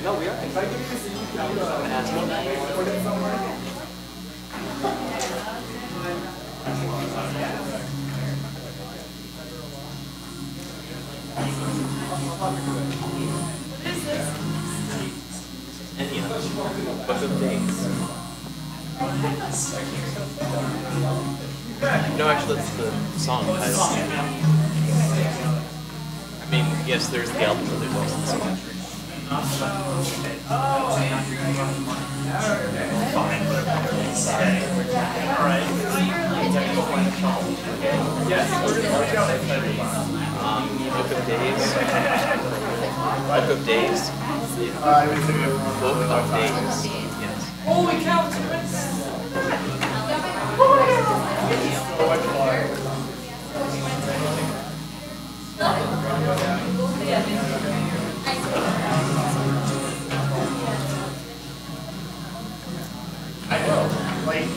Book of Days. No, actually, that's the song title. I mean, yes, there's the album, but there's also the song. Book of Days. Book of Days. Book of Days. Yes. Holy cow! I know. Like,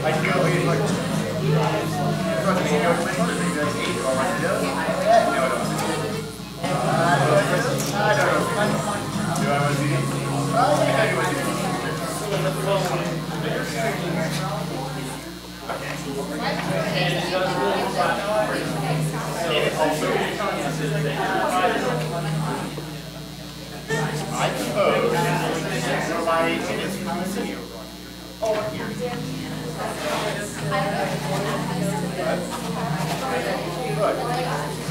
I feel like I suppose nobody in this community. Oh, here. Look,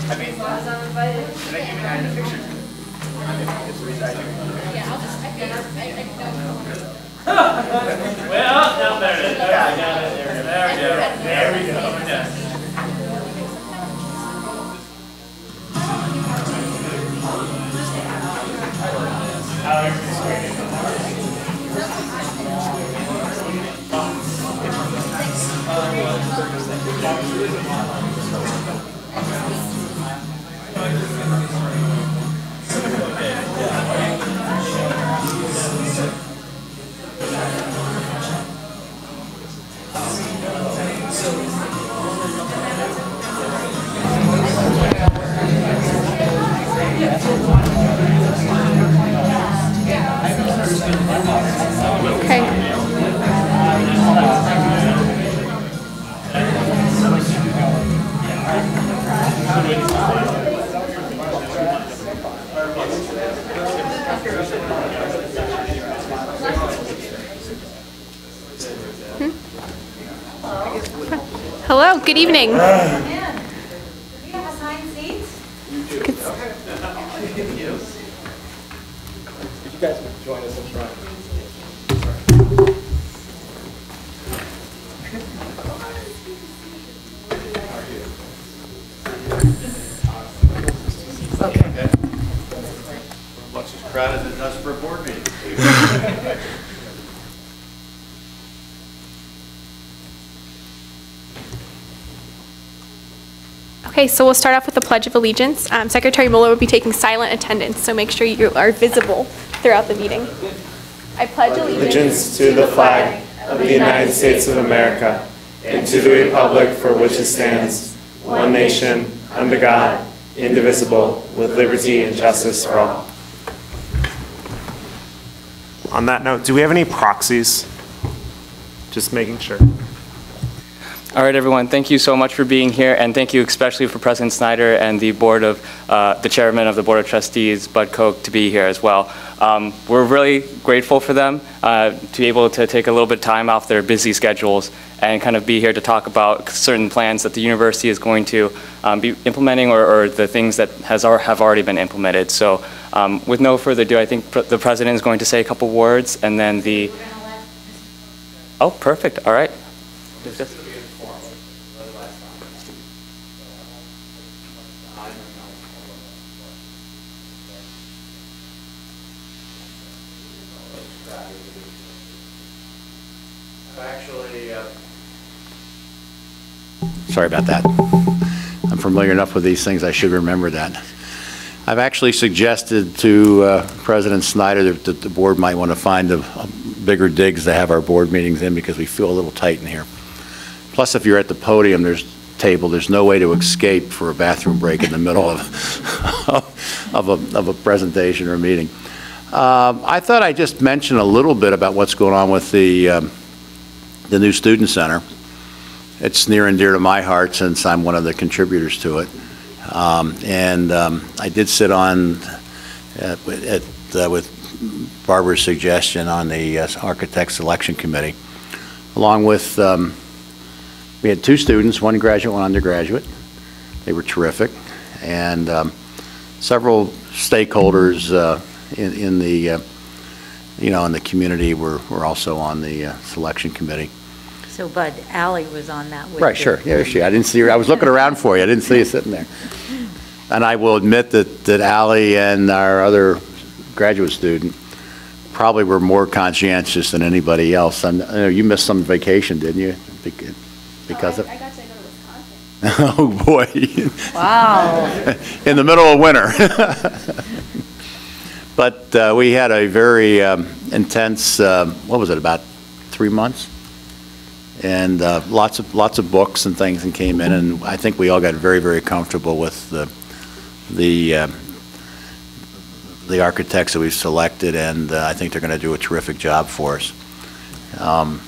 I mean, did I even add a picture? Well, now there it is. There we go. Hello, good evening. Do we have assigned seats? If you guys would join us in front. Okay. Much as crowded as us for a board meeting. Okay, so we'll start off with the Pledge of Allegiance. Secretary Mueller will be taking silent attendance, so make sure you are visible throughout the meeting. I pledge allegiance to the flag of the United States of America and to the republic for which it stands, one nation, under God, indivisible, with liberty and justice for all. On that note, do we have any proxies? Just making sure. All right, everyone, thank you so much for being here, and thank you especially for President Snyder and the the chairman of the Board of Trustees, Bud Koch, to be here as well. We're really grateful for them to be able to take a little bit of time off their busy schedules and kind of be here to talk about certain plans that the university is going to be implementing, or the things that have already been implemented. So with no further ado, I think the president is going to say a couple words, and then the... Oh, perfect. All right. Sorry about that. I'm familiar enough with these things, I should remember that. I've actually suggested to President Snyder that the board might want to find bigger digs to have our board meetings in, because we feel a little tight in here. Plus, if you're at the podium, there's table. There's no way to escape for a bathroom break in the middle of, of a presentation or a meeting. I thought I'd just mention a little bit about what's going on with the new Student Center. It's near and dear to my heart since I'm one of the contributors to it. I did sit on, with Barbara's suggestion, on the Architect Selection Committee, along with, we had 2 students, one graduate, one undergraduate. They were terrific. And several stakeholders in the, in the community were also on the selection committee. So, Bud, Allie was on that with Right, you. sure. Yeah, I didn't see her. I was looking around for you. I didn't see you sitting there. And I will admit that Allie and our other graduate student probably were more conscientious than anybody else. I know you missed some vacation, didn't you? Because of... I got to go to Wisconsin. Oh, boy. Wow. In the middle of winter. But we had a very intense, what was it, about 3 months? And lots of books and things and came in, and I think we all got very, very comfortable with the architects that we've selected, and I think they're going to do a terrific job for us. And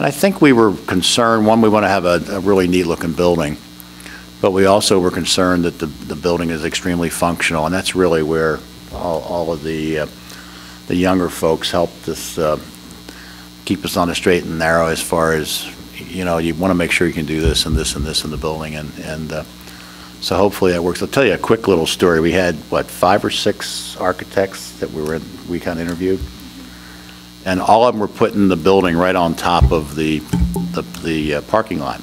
I think we were concerned, one, we want to have a really neat-looking building, but we also were concerned that the building is extremely functional, and that's really where all of the younger folks helped us keep us on the straight and narrow as far as, you want to make sure you can do this and this and this in the building, and so hopefully that works. I'll tell you a quick little story. We had, what, 5 or 6 architects that we kind of interviewed, and all of them were putting the building right on top of the parking lot.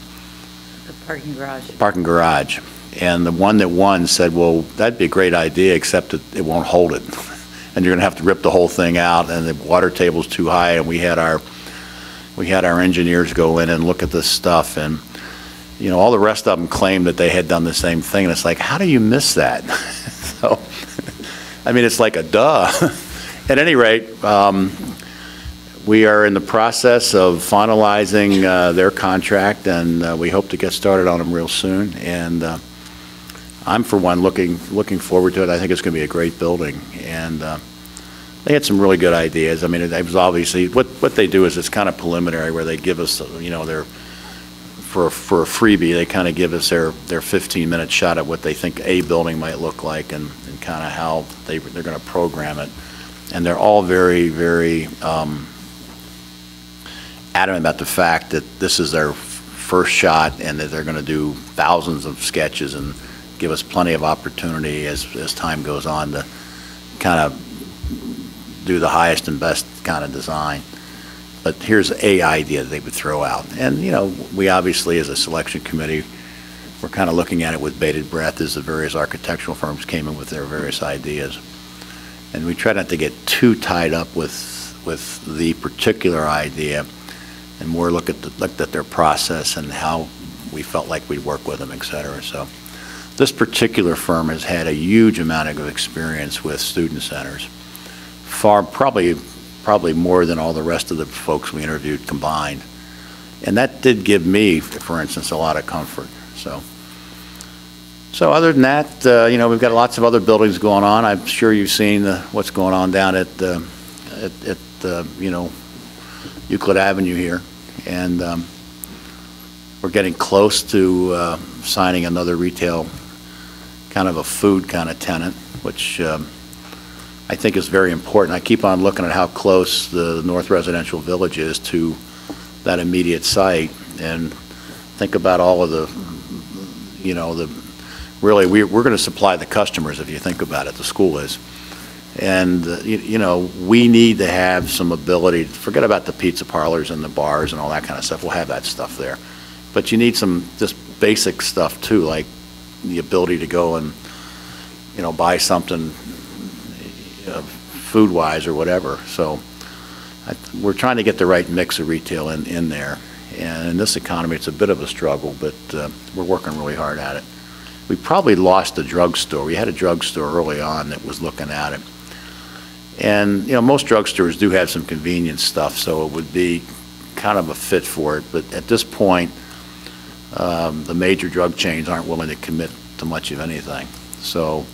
The parking garage. Parking garage. And the one that won said, well, that'd be a great idea, except that it won't hold it. And you're going to have to rip the whole thing out, and the water table's too high, and we had our engineers go in and look at this stuff, and all the rest of them claimed that they had done the same thing, and it's like, how do you miss that? So, I mean, it's like a duh. At any rate, we are in the process of finalizing their contract, and we hope to get started on them real soon. And I'm, for one, looking forward to it. I think it's going to be a great building, and they had some really good ideas. I mean, it was obviously what they do is it's kind of preliminary, where they give us, their for a freebie, they kind of give us their 15-minute shot at what they think a building might look like, and kind of how they're going to program it. And they're all very, very adamant about the fact that this is their first shot, and that they're going to do thousands of sketches and give us plenty of opportunity as time goes on to kind of do the highest and best kind of design. But here's a idea that they would throw out. And, we obviously, as a selection committee, we're kind of looking at it with bated breath as the various architectural firms came in with their various ideas. And we try not to get too tied up with the particular idea, and more looked at their process and how we felt like we'd work with them, et cetera. So this particular firm has had a huge amount of experience with student centers, probably more than all the rest of the folks we interviewed combined. And that did give me, for instance, a lot of comfort. So other than that, we've got lots of other buildings going on. I'm sure you've seen what's going on down at Euclid Avenue here, and we're getting close to signing another retail, kind of a food kind of tenant, which I think is very important. I keep on looking at how close the North Residential Village is to that immediate site, and think about all of the, really, we're going to supply the customers, if you think about it, the school is. And, we need to have some ability, forget about the pizza parlors and the bars and all that kind of stuff. We'll have that stuff there. But you need some just basic stuff, too, like the ability to go and, buy something food-wise or whatever. So we're trying to get the right mix of retail in there. And in this economy, it's a bit of a struggle, but we're working really hard at it. We probably lost the drugstore. We had a drugstore early on that was looking at it. And, most drugstores do have some convenience stuff, so it would be kind of a fit for it. But at this point, the major drug chains aren't willing to commit to much of anything. So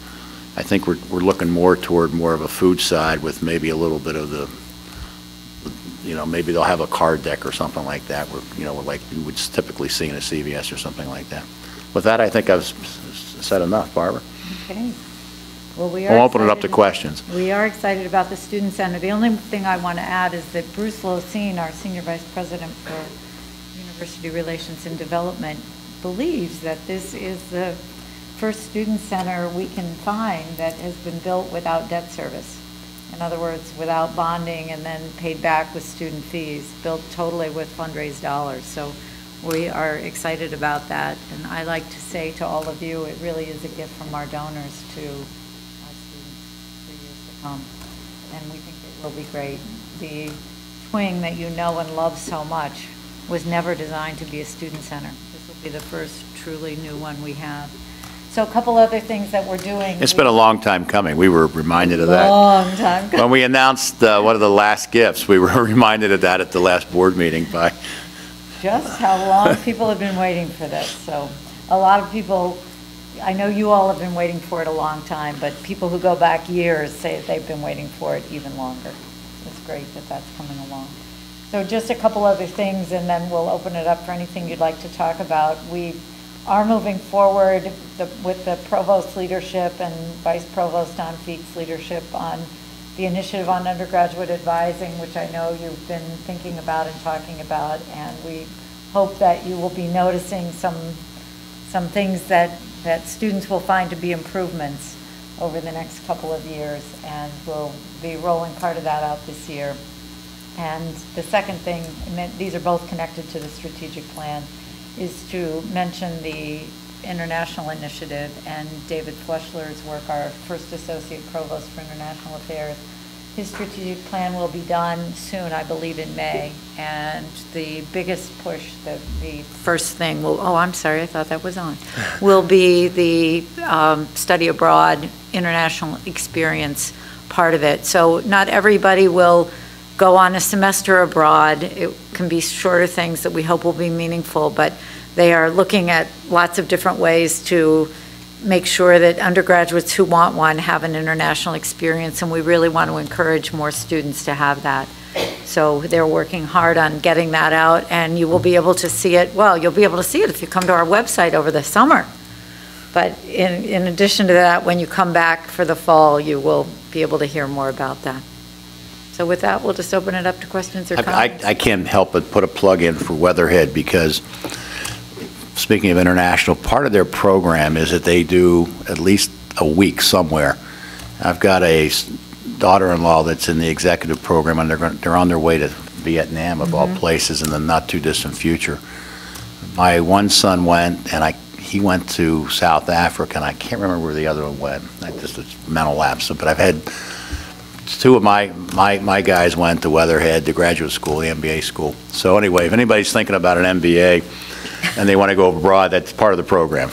I think we're looking more toward more of a food side with maybe a little bit of the, maybe they'll have a card deck or something like that, where, like you would typically see in a CVS or something like that. With that, I think I've said enough, Barbara. Okay. Well, We'll open it up to questions. We are excited about the Student Center. The only thing I want to add is that Bruce Losine, our Senior Vice President for University Relations and Development, believes that this is the first student center we can find that has been built without debt service. In other words, without bonding and then paid back with student fees, built totally with fundraised dollars. So we are excited about that. And I like to say to all of you, it really is a gift from our donors to our students for years to come. And we think it will be great. The wing that you know and love so much was never designed to be a student center. This will be the first truly new one we have. So a couple other things that we're doing. It's been a long time coming. We were reminded of that. Long time coming. When we announced one of the last gifts, we were reminded of that at the last board meeting by. Just how long people have been waiting for this. So a lot of people, I know you all have been waiting for it a long time, but people who go back years say they've been waiting for it even longer. It's great that that's coming along. So just a couple other things, and then we'll open it up for anything you'd like to talk about. We are moving forward with the Provost's leadership and Vice Provost Don Feek's leadership on the initiative on undergraduate advising, which I know you've been thinking about and talking about, and we hope that you will be noticing some things that students will find to be improvements over the next couple of years, and we'll be rolling part of that out this year. And the second thing, and these are both connected to the strategic plan, is to mention the international initiative and David Fleschler's work, our first associate provost for international affairs. His strategic plan will be done soon, I believe in May, and the biggest push, the first thing will, oh, I'm sorry, I thought that was on, will be the study abroad international experience part of it. So not everybody will go on a semester abroad. It can be shorter things that we hope will be meaningful, but they are looking at lots of different ways to make sure that undergraduates who want one have an international experience, and we really want to encourage more students to have that. So they're working hard on getting that out, and you will be able to see it, well, you'll be able to see it if you come to our website over the summer. But in addition to that, when you come back for the fall, you will be able to hear more about that. So with that, we'll just open it up to questions or comments. I can't help but put a plug in for Weatherhead, because speaking of international, part of their program is that they do at least a week somewhere. I've got a daughter-in-law that's in the executive program, and they're on their way to Vietnam, of all places, in the not-too-distant future. My one son went, and he went to South Africa, and I can't remember where the other one went. It's a mental lapse, but I've had two of my guys went to Weatherhead, the graduate school, the MBA school. So anyway, if anybody's thinking about an MBA and they want to go abroad, that's part of the program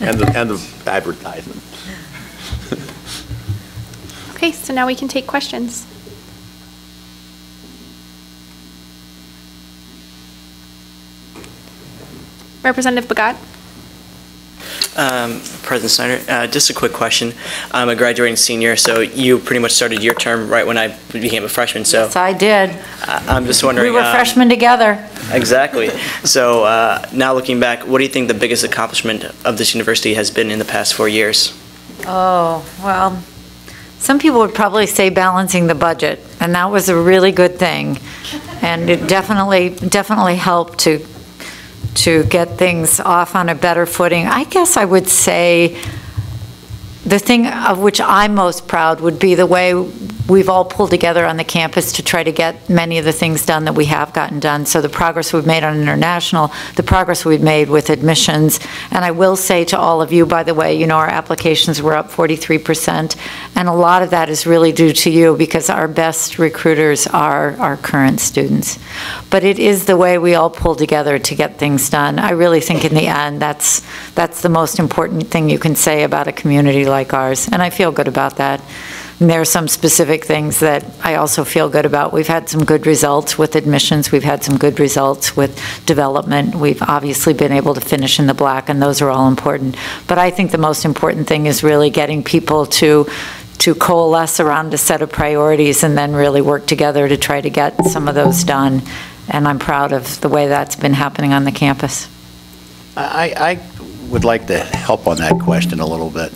and the advertisement. Okay, so now we can take questions. Representative Bagat. President Snyder, just a quick question. I'm a graduating senior, so you pretty much started your term right when I became a freshman. So Yes, I did. I'm just wondering. We were freshmen together. Exactly. So now looking back, what do you think the biggest accomplishment of this university has been in the past 4 years? Oh, well, some people would probably say balancing the budget, and that was a really good thing. And it definitely helped to get things off on a better footing. I guess I would say the thing of which I'm most proud would be the way we've all pulled together on the campus to try to get many of the things done that we have gotten done. So the progress we've made on international, the progress we've made with admissions. And I will say to all of you, by the way, our applications were up 43%. And a lot of that is really due to you, because our best recruiters are our current students. But it is the way we all pull together to get things done. I really think in the end, that's the most important thing you can say about a community like ours. And I feel good about that. And there are some specific things that I also feel good about. We've had some good results with admissions. We've had some good results with development. We've obviously been able to finish in the black, and those are all important. But I think the most important thing is really getting people to coalesce around a set of priorities and then really work together to try to get some of those done. And I'm proud of the way that's been happening on the campus. I would like to help on that question a little bit.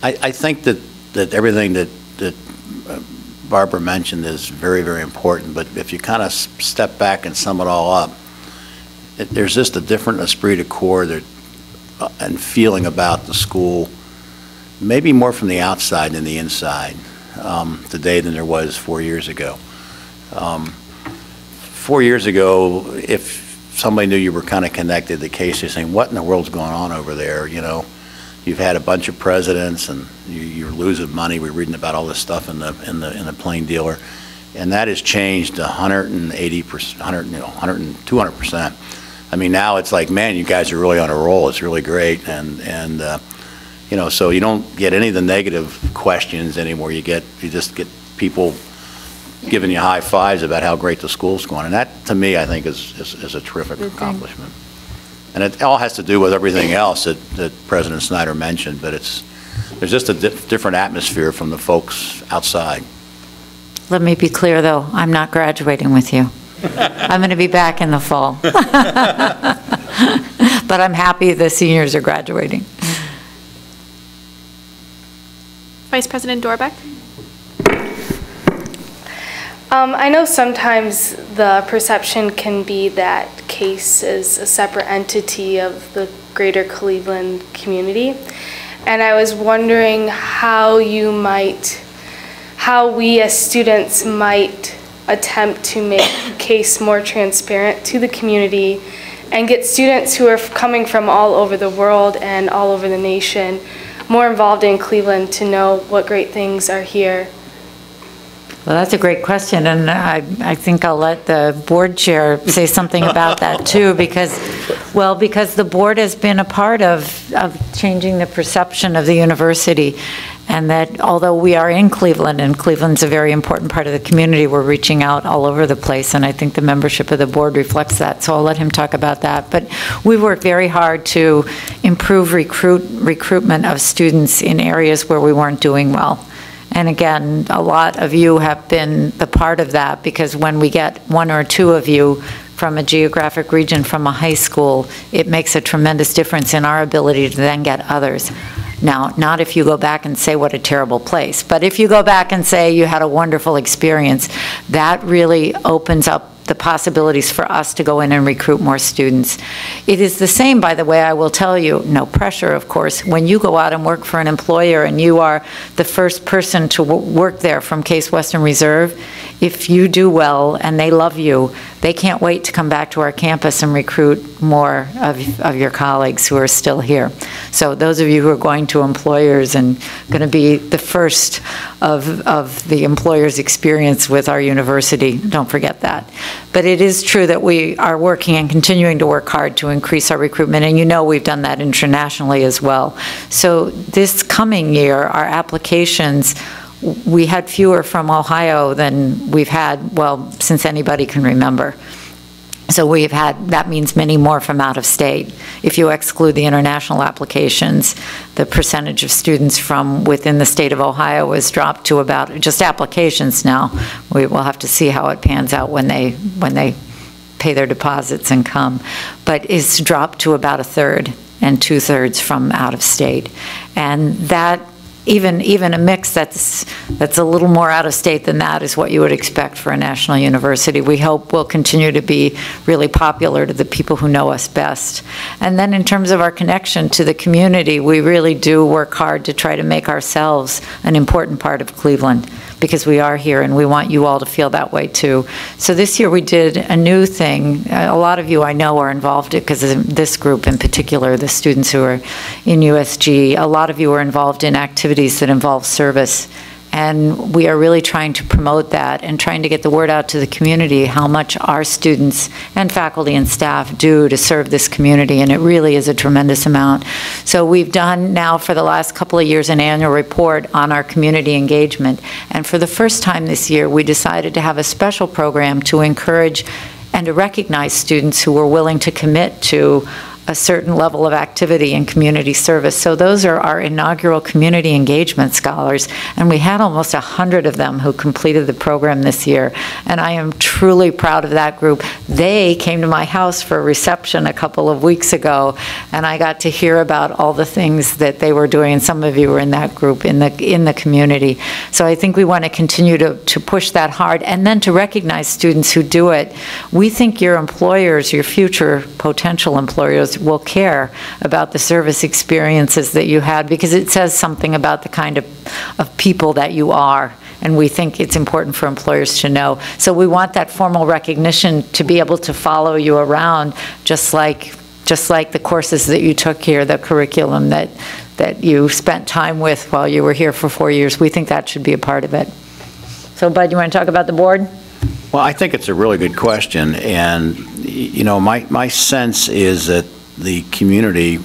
I think that everything that Barbara mentioned is very, very important, but if you kind of step back and sum it all up, there's just a different esprit de corps and feeling about the school, maybe more from the outside than the inside today than there was 4 years ago. 4 years ago, if somebody knew you were kind of connected to Casey, saying, what in the world's going on over there, you know? You've had a bunch of presidents, and you're losing money. We're reading about all this stuff in the Plain Dealer, and that has changed 180%, 200%. I mean, now it's like, man, you guys are really on a roll. It's really great, and you know, so you don't get any of the negative questions anymore. You just get people giving you high fives about how great the school's going, and that, to me, I think is a terrific accomplishment. And it all has to do with everything else that President Snyder mentioned, but there's just a different atmosphere from the folks outside. Let me be clear, though, I'm not graduating with you. I'm going to be back in the fall. But I'm happy the seniors are graduating. Vice President Dorbeck. I know sometimes the perception can be that CASE is a separate entity of the greater Cleveland community. And I was wondering how we as students might attempt to make CASE more transparent to the community and get students who are coming from all over the world and all over the nation more involved in Cleveland to know what great things are here. Well, that's a great question, and I think I'll let the board chair say something about that too, because the board has been a part of changing the perception of the university, and that although we are in Cleveland, and Cleveland's a very important part of the community, we're reaching out all over the place, and I think the membership of the board reflects that, so I'll let him talk about that. But we work very hard to improve recruitment of students in areas where we weren't doing well. And again, a lot of you have been the part of that, because when we get one or two of you from a geographic region, from a high school, it makes a tremendous difference in our ability to then get others. Now, not if you go back and say what a terrible place, but if you go back and say you had a wonderful experience, that really opens up the possibilities for us to go in and recruit more students. It is the same, by the way, I will tell you, no pressure, of course, when you go out and work for an employer and you are the first person to work there from Case Western Reserve, if you do well and they love you, they can't wait to come back to our campus and recruit more of your colleagues who are still here. So those of you who are going to employers and going to be the first of the employer's experience with our university, don't forget that. But it is true that we are working and continuing to work hard to increase our recruitment, and you know we've done that internationally as well. So this coming year, our applications, we had fewer from Ohio than we've had, well, since anybody can remember. So we've had, that means many more from out of state. If you exclude the international applications, the percentage of students from within the state of Ohio has dropped to about, just applications now. We will have to see how it pans out when they pay their deposits and come. But it's dropped to about 1/3 and 2/3 from out of state. And that, even a mix that's a little more out of state than that is what you would expect for a national university. We hope we'll continue to be really popular to the people who know us best. And then in terms of our connection to the community, we really do work hard to try to make ourselves an important part of Cleveland, because we are here and we want you all to feel that way too. So this year we did a new thing. A lot of you I know are involved because of this group in particular, the students who are in USG. A lot of you are involved in activities that involve service. And we are really trying to promote that and trying to get the word out to the community how much our students and faculty and staff do to serve this community, and it really is a tremendous amount. So we've done now for the last couple of years an annual report on our community engagement, and for the first time this year we decided to have a special program to encourage and to recognize students who were willing to commit to a certain level of activity in community service. So those are our inaugural community engagement scholars, and we had almost 100 of them who completed the program this year, and I am truly proud of that group. They came to my house for a reception a couple of weeks ago, and I got to hear about all the things that they were doing, and some of you were in that group in the community. So I think we want to continue to push that hard, and then to recognize students who do it. We think your employers, your future potential employers, will care about the service experiences that you had, because it says something about the kind of people that you are, and we think it's important for employers to know. So we want that formal recognition to be able to follow you around, just like the courses that you took here, the curriculum that you spent time with while you were here for 4 years. We think that should be a part of it. So Bud, you want to talk about the board? Well, I think it's a really good question, and you know, my sense is that the community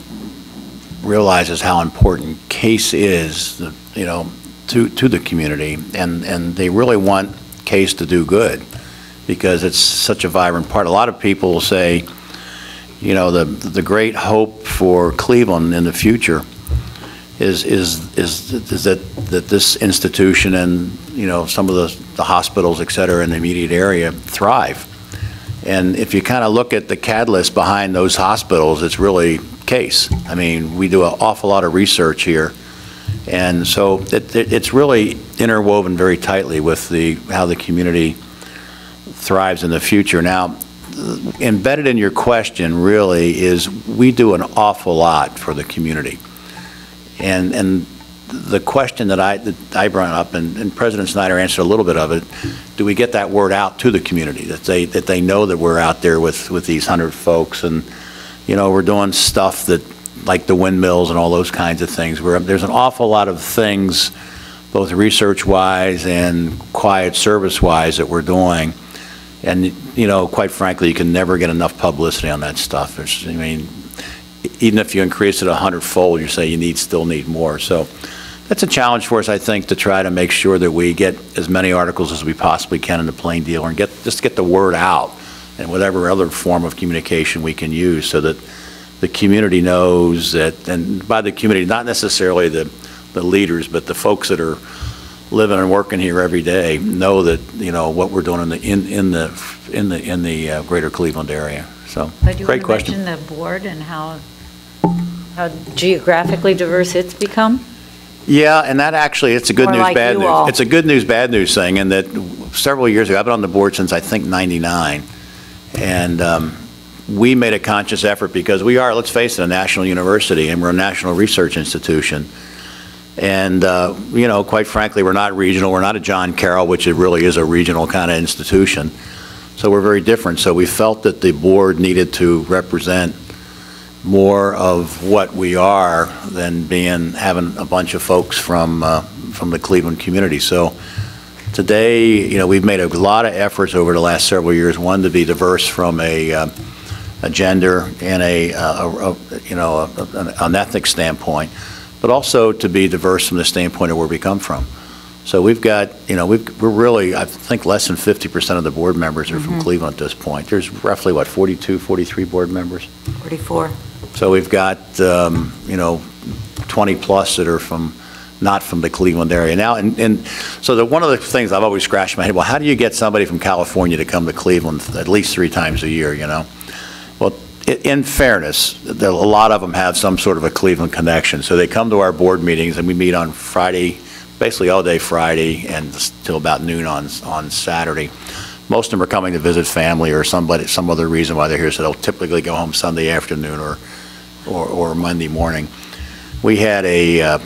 realizes how important CASE is, you know, to the community, and they really want CASE to do good because it's such a vibrant part. A lot of people will say, you know, the great hope for Cleveland in the future is that this institution and, you know, some of the hospitals, et cetera, in the immediate area thrive. And if you kind of look at the catalyst behind those hospitals, it's really CASE. I mean, we do an awful lot of research here, and so it's really interwoven very tightly with how the community thrives in the future. Now, embedded in your question really is we do an awful lot for the community, and the question that I brought up, and President Snyder answered a little bit of it, do we get that word out to the community, that they know that we're out there with these 100 folks, and you know, we're doing stuff that, like the windmills and all those kinds of things. There's an awful lot of things, both research-wise and quiet service-wise, that we're doing, and you know, quite frankly, you can never get enough publicity on that stuff. I mean, even if you increase it 100-fold, you say you still need more. So that's a challenge for us, I think, to try to make sure that we get as many articles as we possibly can in the Plain Dealer and just get the word out and whatever other form of communication we can use so that the community knows that, and by the community, not necessarily the leaders, but the folks that are living and working here every day know that, you know, what we're doing in the greater Cleveland area. So, great question. Do you want to mention the board and how geographically diverse it's become? Yeah, and that actually, it's a good news, bad news. It's a good news, bad news thing, in that several years ago, I've been on the board since I think '99, and we made a conscious effort because we are, let's face it, a national university, and we're a national research institution. And, you know, quite frankly, we're not regional. We're not a John Carroll, which it really is a regional kind of institution. So we're very different. So we felt that the board needed to represent more of what we are than having a bunch of folks from the Cleveland community. So today, you know, we've made a lot of efforts over the last several years. One, to be diverse from a gender and an ethnic standpoint, but also to be diverse from the standpoint of where we come from. So we've got, you know, we're really, I think less than 50% of the board members are from Cleveland at this point. There's roughly, what, 42, 43 board members? 44. So we've got, you know, 20 plus that are not from the Cleveland area. Now, and so one of the things I've always scratched my head, well, how do you get somebody from California to come to Cleveland at least 3 times a year, you know? Well, in fairness, a lot of them have some sort of a Cleveland connection. So they come to our board meetings, and we meet on Friday, basically all day Friday and till about noon on Saturday. Most of them are coming to visit family or some other reason why they're here, so they'll typically go home Sunday afternoon or Monday morning. We had a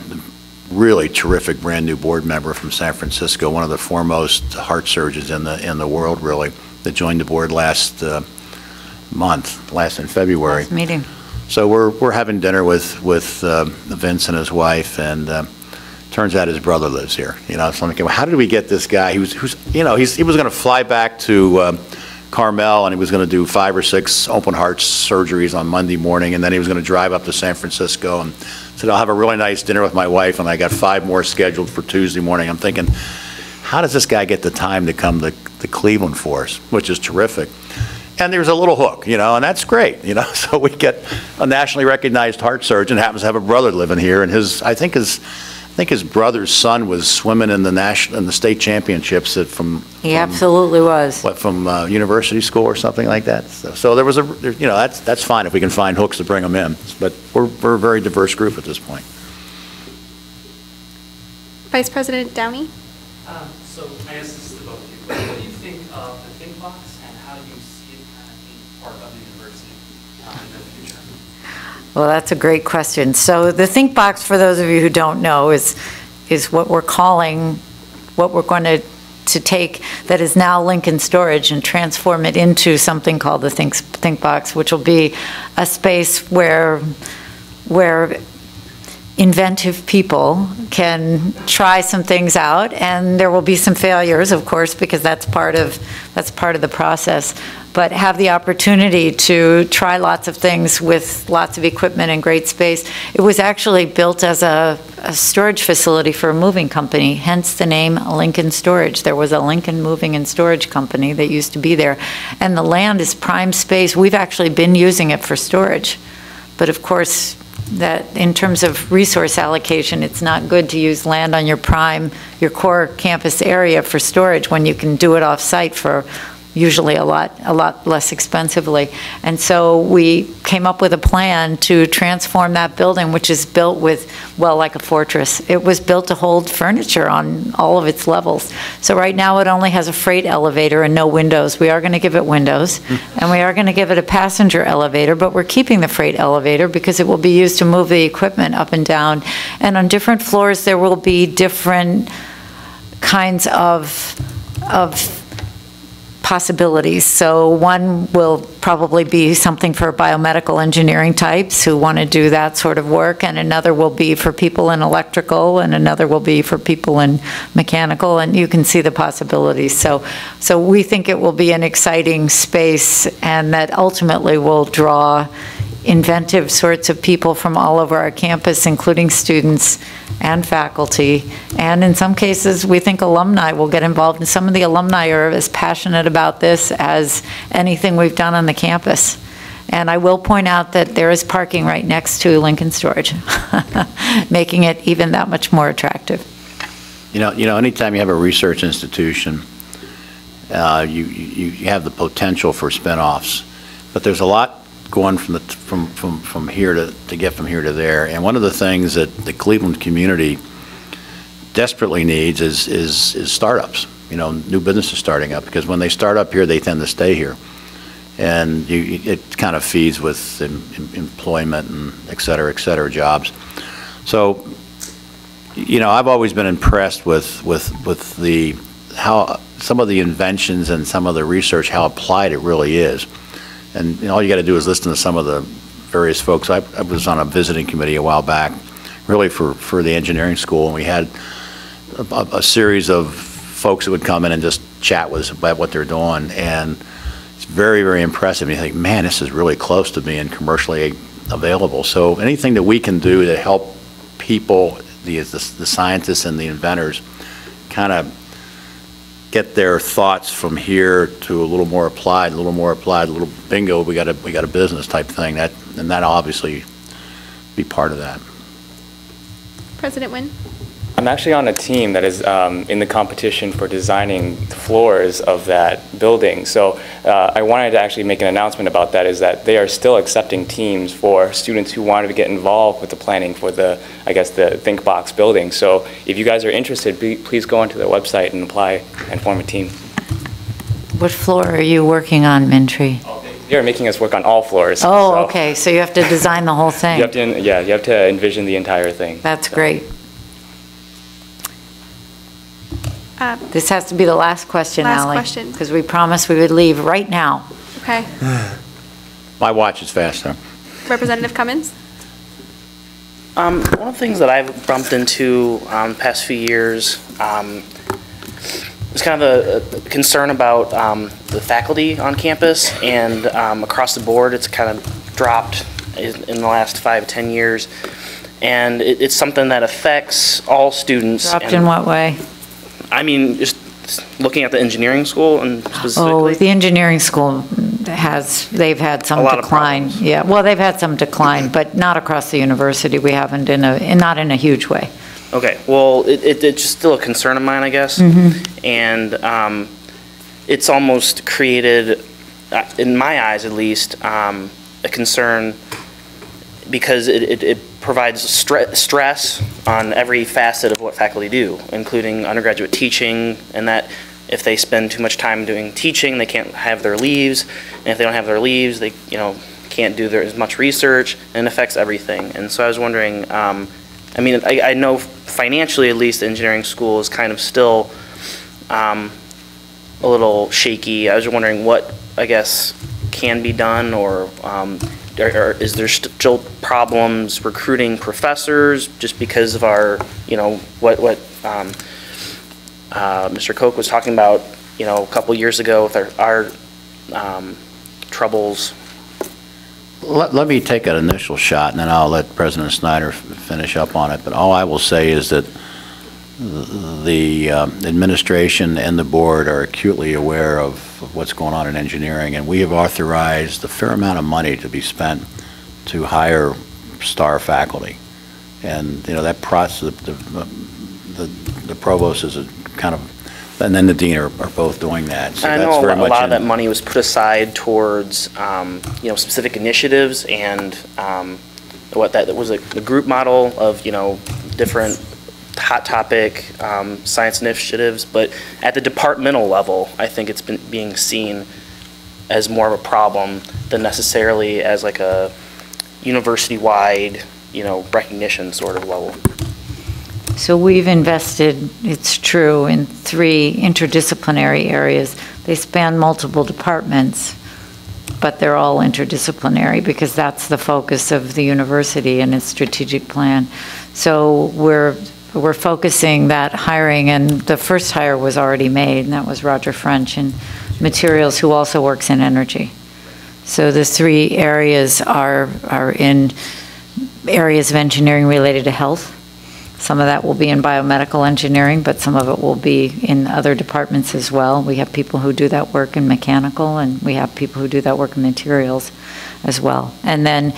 really terrific brand new board member from San Francisco, one of the foremost heart surgeons in the world, really, that joined the board last in February. Last meeting. So we're having dinner with Vince and his wife, and Turns out his brother lives here. So I'm thinking, well, how did we get this guy? He was going to fly back to Carmel, and he was going to do 5 or 6 open heart surgeries on Monday morning, and then he was going to drive up to San Francisco and said, I'll have a really nice dinner with my wife, and I got 5 more scheduled for Tuesday morning. I'm thinking, how does this guy get the time to come to Cleveland for us, which is terrific. And there's a little hook, and that's great, So we get a nationally recognized heart surgeon, happens to have a brother living here, and I think his brother's son was swimming in the state championships He absolutely was. From university school or something like that. So there was that's fine if we can find hooks to bring them in. But we're a very diverse group at this point. Vice President Downey? So I guess this is the both of you, but what do you think of the Think Box, and how do you see it kind of being part of the university in the future? Well, that's a great question. So the Think Box, for those of you who don't know, is what we're going to take that is now Lincoln Storage and transform it into something called the Think Box, which will be a space where inventive people can try some things out, and there will be some failures, of course, because that's part of the process, but have the opportunity to try lots of things with lots of equipment and great space. It was actually built as a storage facility for a moving company, hence the name Lincoln Storage. There was a Lincoln Moving and Storage Company that used to be there, and the land is prime space. We've actually been using it for storage, but of course, that in terms of resource allocation, it's not good to use land on your core campus area for storage when you can do it off-site for usually a lot less expensively. And so we came up with a plan to transform that building, which is built with, well, like a fortress. It was built to hold furniture on all of its levels. So right now it only has a freight elevator and no windows. We are going to give it windows, and we are going to give it a passenger elevator, but we're keeping the freight elevator because it will be used to move the equipment up and down. And on different floors there will be different kinds of possibilities. So one will probably be something for biomedical engineering types who want to do that sort of work, and another will be for people in electrical, and another will be for people in mechanical, and you can see the possibilities. So we think it will be an exciting space, and that ultimately will draw inventive sorts of people from all over our campus, including students and faculty, and in some cases we think alumni will get involved, and some of the alumni are as passionate about this as anything we've done on the campus. And I will point out that there is parking right next to Lincoln Storage, making it even that much more attractive. Anytime you have a research institution, you have the potential for spin-offs, but there's a lot going from here to get from here to there. And one of the things that the Cleveland community desperately needs is startups. New businesses starting up, because when they start up here, they tend to stay here, and it kind of feeds with employment and et cetera, jobs. So, I've always been impressed with how some of the inventions and some of the research, how applied it really is. And all you got to do is listen to some of the various folks. I was on a visiting committee a while back, really for the engineering school, and we had a series of folks that would come in and just chat with us about what they're doing, and it's very, very impressive. And you think, man, this is really close to being commercially available. So anything that we can do to help people, the scientists and the inventors, kind of get their thoughts from here to a little more applied, a little bingo, we got a business type thing, and that'll obviously be part of that. President Wynn? I'm actually on a team that is in the competition for designing the floors of that building. So I wanted to actually make an announcement about that, is that they are still accepting teams for students who wanted to get involved with the planning for the Think Box building. So if you guys are interested, please go onto their website and apply and form a team. What floor are you working on, Mintry? They're making us work on all floors. Oh, so. Okay, so you have to design the whole thing. You have to envision the entire thing. That's great. This has to be the last question, Last Allie, question. because we promised we would leave right now. Okay. My watch is fast, though. Representative Cummins? One of the things that I've bumped into the past few years is kind of a concern about the faculty on campus, and across the board it's kind of dropped in the last 5 to 10 years, and it's something that affects all students. Dropped in what way? I mean, just looking at the engineering school and specifically. Oh, the engineering school they've had some decline. Yeah, well, they've had some decline, but not across the university. We haven't not in a huge way. Okay, well, it's still a concern of mine, I guess. And it's almost created, in my eyes at least, a concern because it provides stress on every facet of what faculty do, including undergraduate teaching, and that if they spend too much time doing teaching, they can't have their leaves, and if they don't have their leaves, they can't do as much research, and it affects everything. And so I was wondering, I mean, I know financially at least, the engineering school is kind of still a little shaky. I was wondering what, I guess, can be done, or is there still problems recruiting professors just because of our, what Mr. Koch was talking about, a couple years ago with our troubles? Let me take an initial shot, and then I'll let President Snyder finish up on it. But all I will say is that the administration and the board are acutely aware of what's going on in engineering, and we have authorized a fair amount of money to be spent to hire star faculty. And that process, the provost is a kind of, and then the dean are both doing that. So I know a lot of that money was put aside towards specific initiatives, and that was the group model of different hot topic science initiatives. But at the departmental level, I think it's been being seen as more of a problem than necessarily as like a university-wide recognition sort of level. So we've invested, it's true, in 3 interdisciplinary areas. They span multiple departments, but they're all interdisciplinary because that's the focus of the university and its strategic plan. So we're focusing that hiring, and the first hire was already made, and that was Roger French in materials, who also works in energy. So the 3 areas are in areas of engineering related to health. Some of that will be in biomedical engineering, but some of it will be in other departments as well. We have people who do that work in mechanical, and we have people who do that work in materials as well. And then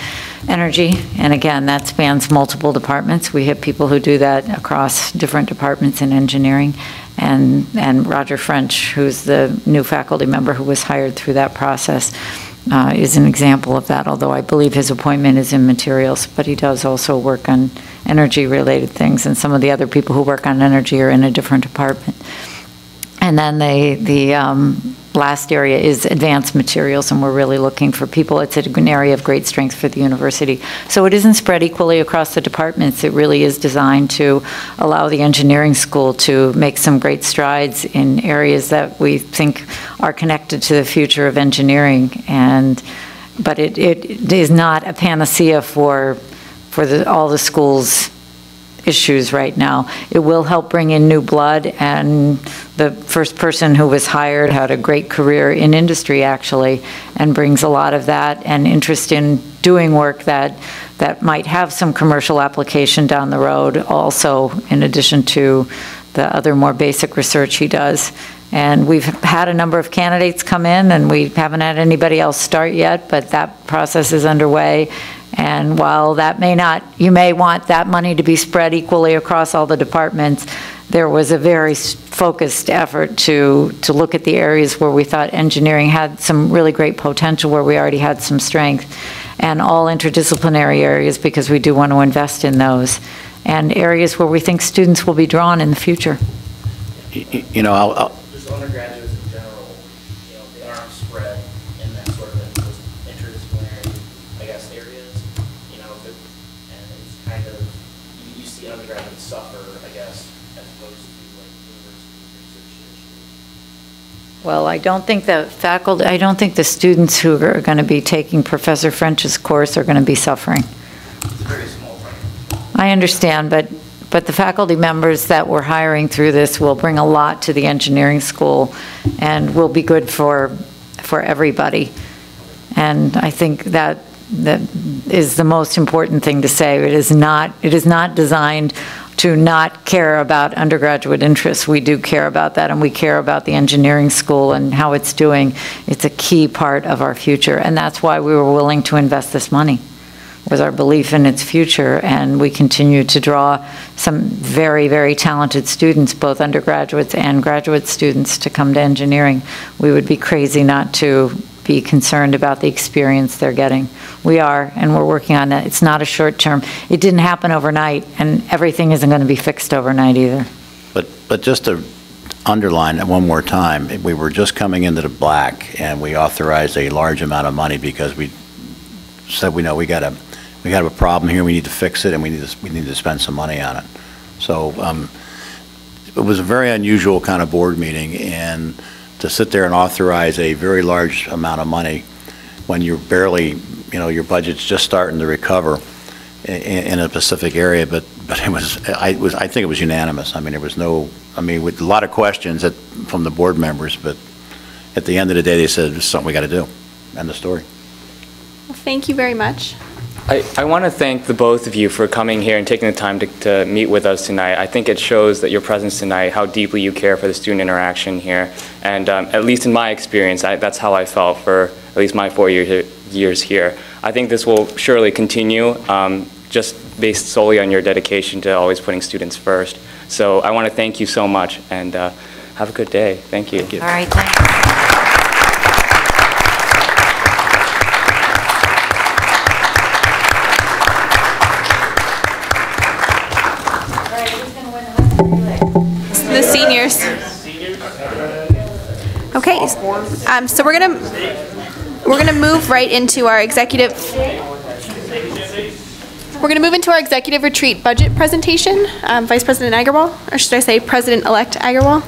energy, and again, that spans multiple departments. We have people who do that across different departments in engineering. And Roger French, who's the new faculty member who was hired through that process, is an example of that, although I believe his appointment is in materials, but he does also work on energy-related things, and some of the other people who work on energy are in a different department. And then the last area is advanced materials, and we're really looking for people. It's an area of great strength for the university. So it isn't spread equally across the departments. It really is designed to allow the engineering school to make some great strides in areas that we think are connected to the future of engineering. But it is not a panacea for all the schools' issues right now. It will help bring in new blood, and the first person who was hired had a great career in industry, actually, and brings a lot of that and interest in doing work that might have some commercial application down the road, also in addition to the other more basic research he does. And we've had a number of candidates come in, and we haven't had anybody else start yet, but that process is underway. And while you may want that money to be spread equally across all the departments, there was a very focused effort to look at the areas where we thought engineering had some really great potential, where we already had some strength, and all interdisciplinary areas, because we do want to invest in those, and areas where we think students will be drawn in the future. Just undergraduates in general, they aren't spread in that sort of interdisciplinary, I guess, areas, and it's kind of, you see undergraduates suffer, I guess, as opposed to like university research initiatives. Well, I don't think the students who are going to be taking Professor French's course are going to be suffering. It's a very small thing. I understand, but the faculty members that we're hiring through this will bring a lot to the engineering school and will be good for everybody. And I think that is the most important thing to say. It is not designed to not care about undergraduate interests. We do care about that, and we care about the engineering school and how it's doing. It's a key part of our future, and that's why we were willing to invest this money, with our belief in its future, and we continue to draw some very, very talented students, both undergraduates and graduate students, to come to engineering. We would be crazy not to be concerned about the experience they're getting. We are, and we're working on that. It's not a short term. It didn't happen overnight, and everything isn't going to be fixed overnight either. But just to underline it one more time, we were just coming into the black, and we authorized a large amount of money because we said, we know we got a problem here, we need to fix it, and we need to spend some money on it. So it was a very unusual kind of board meeting, and to sit there and authorize a very large amount of money when you're barely, your budget's just starting to recover in a specific area, but I think it was unanimous. I mean, there was with a lot of questions from the board members, but at the end of the day, they said, this is something we got to do. End of story. Well, thank you very much. I want to thank the both of you for coming here and taking the time to meet with us tonight. I think it shows that your presence tonight, how deeply you care for the student interaction here. And at least in my experience, that's how I felt for at least my 4 years here. I think this will surely continue, just based solely on your dedication to always putting students first. So I want to thank you so much, and have a good day. Thank you. All right, thanks. The seniors. Okay, so we're gonna move right into our executive. We're gonna move into our executive retreat budget presentation. Vice President Agarwal, or should I say President-elect Agarwal?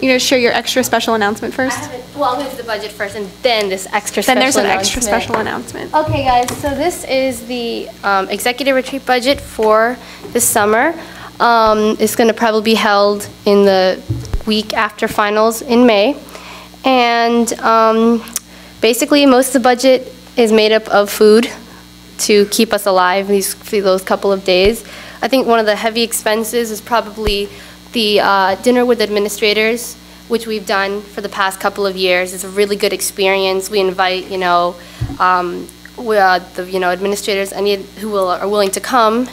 You gonna share your extra special announcement first? Well, I'm going to do the budget first, and then this extra Then special there's an announcement. extra special announcement. Okay, guys, so this is the executive retreat budget for this summer. It's going to probably be held in the week after finals in May. And basically, most of the budget is made up of food to keep us alive those couple of days. I think one of the heavy expenses is probably the dinner with administrators, which we've done for the past couple of years. It's a really good experience. We invite, administrators who are willing to come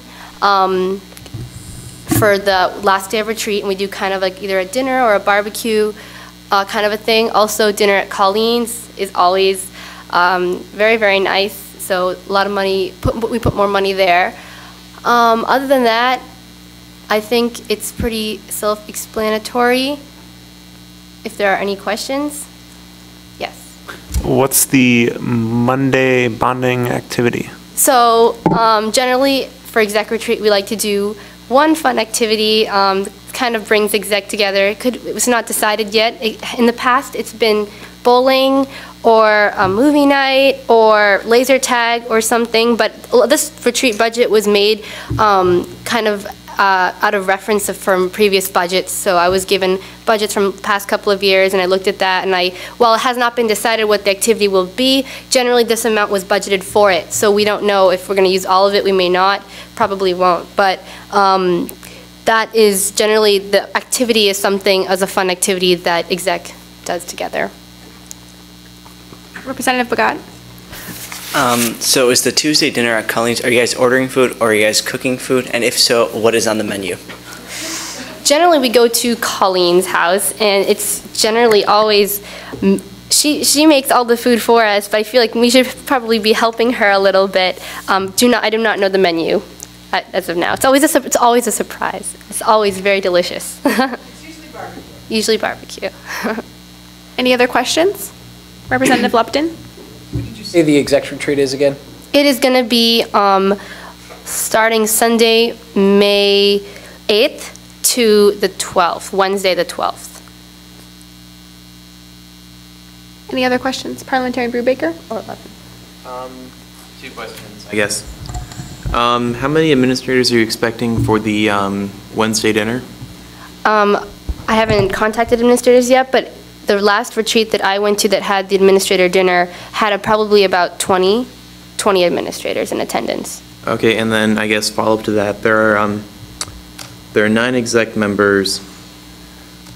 for the last day of retreat, and we do kind of like either a dinner or a barbecue kind of a thing. Also, dinner at Colleen's is always very, very nice. So a lot of money, we put more money there. Other than that, I think it's pretty self-explanatory. If there are any questions, yes. What's the Monday bonding activity? So generally for exec retreat, we like to do one fun activity, kind of brings exec together. It was not decided yet. In the past, it's been bowling or a movie night or laser tag or something, but this retreat budget was made kind of out of reference from previous budgets. So I was given budgets from the past couple of years, and I looked at that, and while it has not been decided what the activity will be, generally this amount was budgeted for it. So we don't know if we're going to use all of it. We may not, probably won't. But that is generally, the activity is something as a fun activity that exec does together. Representative Bagat. So is the Tuesday dinner at Colleen's, are you guys ordering food or are you guys cooking food? And if so, what is on the menu? Generally, we go to Colleen's house, and it's generally always, she makes all the food for us, but I feel like we should probably be helping her a little bit. I do not know the menu as of now. It's always a surprise. It's always very delicious. It's usually barbecue. Usually barbecue. Any other questions? Representative Lupton? Say the exec retreat is again? It is going to be starting Sunday, May 8th to the 12th, Wednesday the 12th. Any other questions? Parliamentarian Brubaker or 11? 2 questions, I guess. How many administrators are you expecting for the Wednesday dinner? I haven't contacted administrators yet, but the last retreat that I went to that had the administrator dinner had probably about 20 administrators in attendance. Okay, and then I guess follow up to that, there are 9 exec members,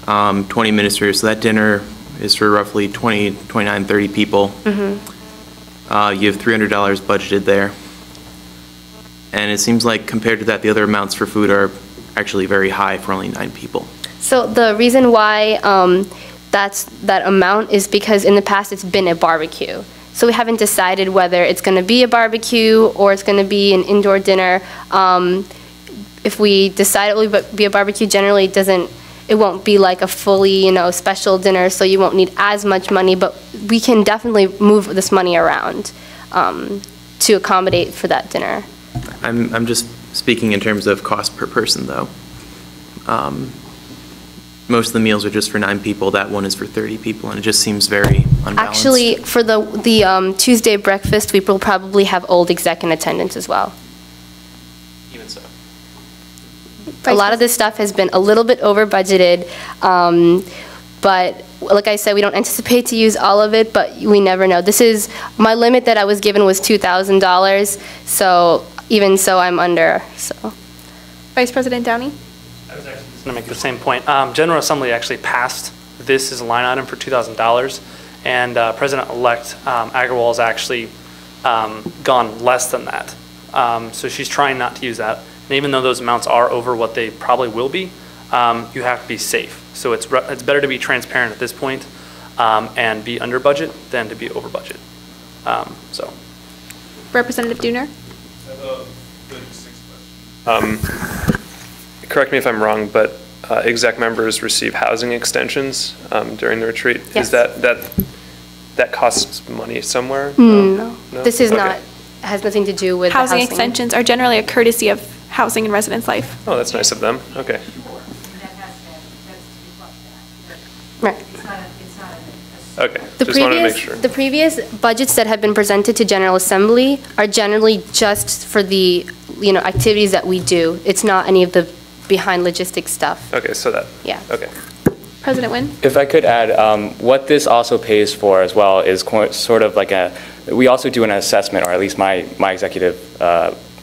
20 administrators, so that dinner is for roughly 29, 30 people. Mm-hmm. You have $300 budgeted there. And it seems like compared to that, the other amounts for food are actually very high for only 9 people. So the reason why that amount is because in the past it's been a barbecue. So we haven't decided whether it's going to be a barbecue or it's going to be an indoor dinner. If we decide it will be a barbecue, generally it won't be like a fully, special dinner, so you won't need as much money, but we can definitely move this money around to accommodate for that dinner. I'm just speaking in terms of cost per person, though. Most of the meals are just for 9 people. That one is for 30 people, and it just seems very unbalanced. Actually, for the Tuesday breakfast, we will probably have old exec in attendance as well. Even so. A lot of this stuff has been a little bit over budgeted, but like I said, we don't anticipate to use all of it, but we never know. My limit that I was given was $2,000, so even so, I'm under. So, Vice President Downey? I was actually just going to make the same point. General Assembly actually passed this as a line item for $2,000, and President-elect Agarwal has actually gone less than that. So she's trying not to use that. And even though those amounts are over what they probably will be, you have to be safe. So it's better to be transparent at this point and be under budget than to be over budget. So. Representative Dooner? Correct me if I'm wrong, but exec members receive housing extensions during the retreat. Yes. Is that costs money somewhere? No. This is Okay. not, has nothing to do with Housing the extensions are generally a courtesy of Housing and Residence Life. Oh, that's nice of them. Okay. Right. Okay. The Just wanted to make sure. the previous budgets that have been presented to General Assembly are generally just for the, activities that we do. It's not any of the behind logistics stuff. Okay, so that. Yeah. Okay. President Nguyen? If I could add, what this also pays for as well is sort of like we also do an assessment, or at least my executive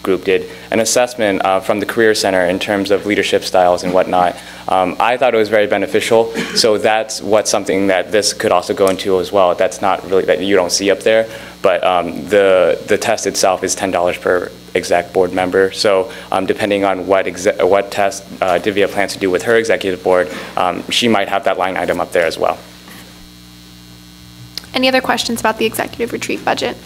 group did, an assessment from the Career Center in terms of leadership styles and whatnot. I thought it was very beneficial, so that's something that this could also go into as well. That's not really, that you don't see up there, but the test itself is $10 per exec board member. So depending on what test Divya plans to do with her executive board, she might have that line item up there as well. Any other questions about the executive retreat budget?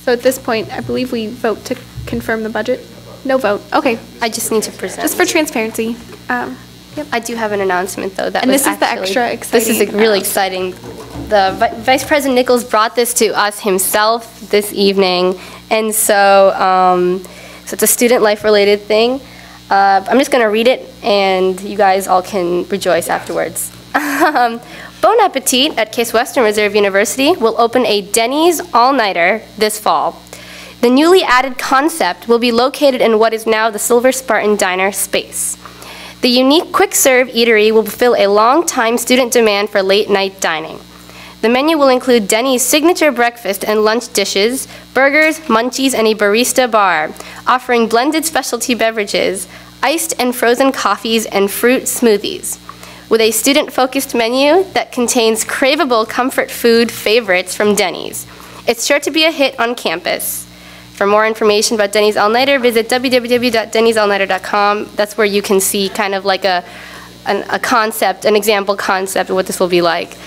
So at this point, I believe we vote to confirm the budget. No vote. Okay. I just need to present. Just for transparency. Yep. I do have an announcement, though. And this is the extra exciting. This is really exciting. The Vice President Nichols brought this to us himself this evening, and so so it's a student life-related thing. I'm just going to read it, and you guys all can rejoice afterwards. Bon Appetit at Case Western Reserve University will open a Denny's all-nighter this fall. The newly added concept will be located in what is now the Silver Spartan Diner space. The unique quick-serve eatery will fulfill a long-time student demand for late-night dining. The menu will include Denny's signature breakfast and lunch dishes, burgers, munchies, and a barista bar, offering blended specialty beverages, iced and frozen coffees, and fruit smoothies. With a student-focused menu that contains craveable comfort food favorites from Denny's. It's sure to be a hit on campus. For more information about Denny's All-Nighter, visit www.dennysallnighter.com. That's where you can see kind of like a concept, an example concept of what this will be like.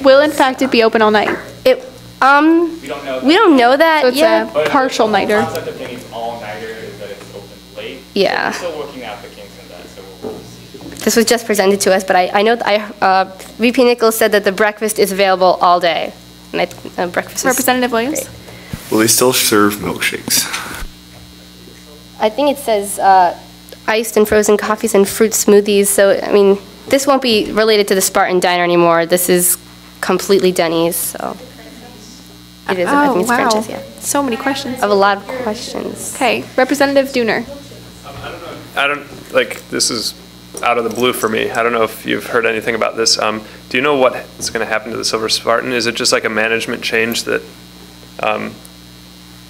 Will, in fact, it be open all night? We don't know that. So it's a partial nighter. The concept of Denny's all-nighter is that it's open late. Yeah. We're still working out the kinks in that, so we'll see. This was just presented to us, but I know VP Nichols said that the breakfast is available all day. And breakfast is Representative Williams? great. Will they still serve milkshakes? I think it says iced and frozen coffees and fruit smoothies. So, I mean, this won't be related to the Spartan Diner anymore. This is completely Denny's, so. It is, I think it's wow. franchise, yeah. So many questions. I have a lot of questions. Okay, Representative Dooner. I don't, like, this is out of the blue for me. I don't know if you've heard anything about this. Do you know what's going to happen to the Silver Spartan? Is it just like a management change that,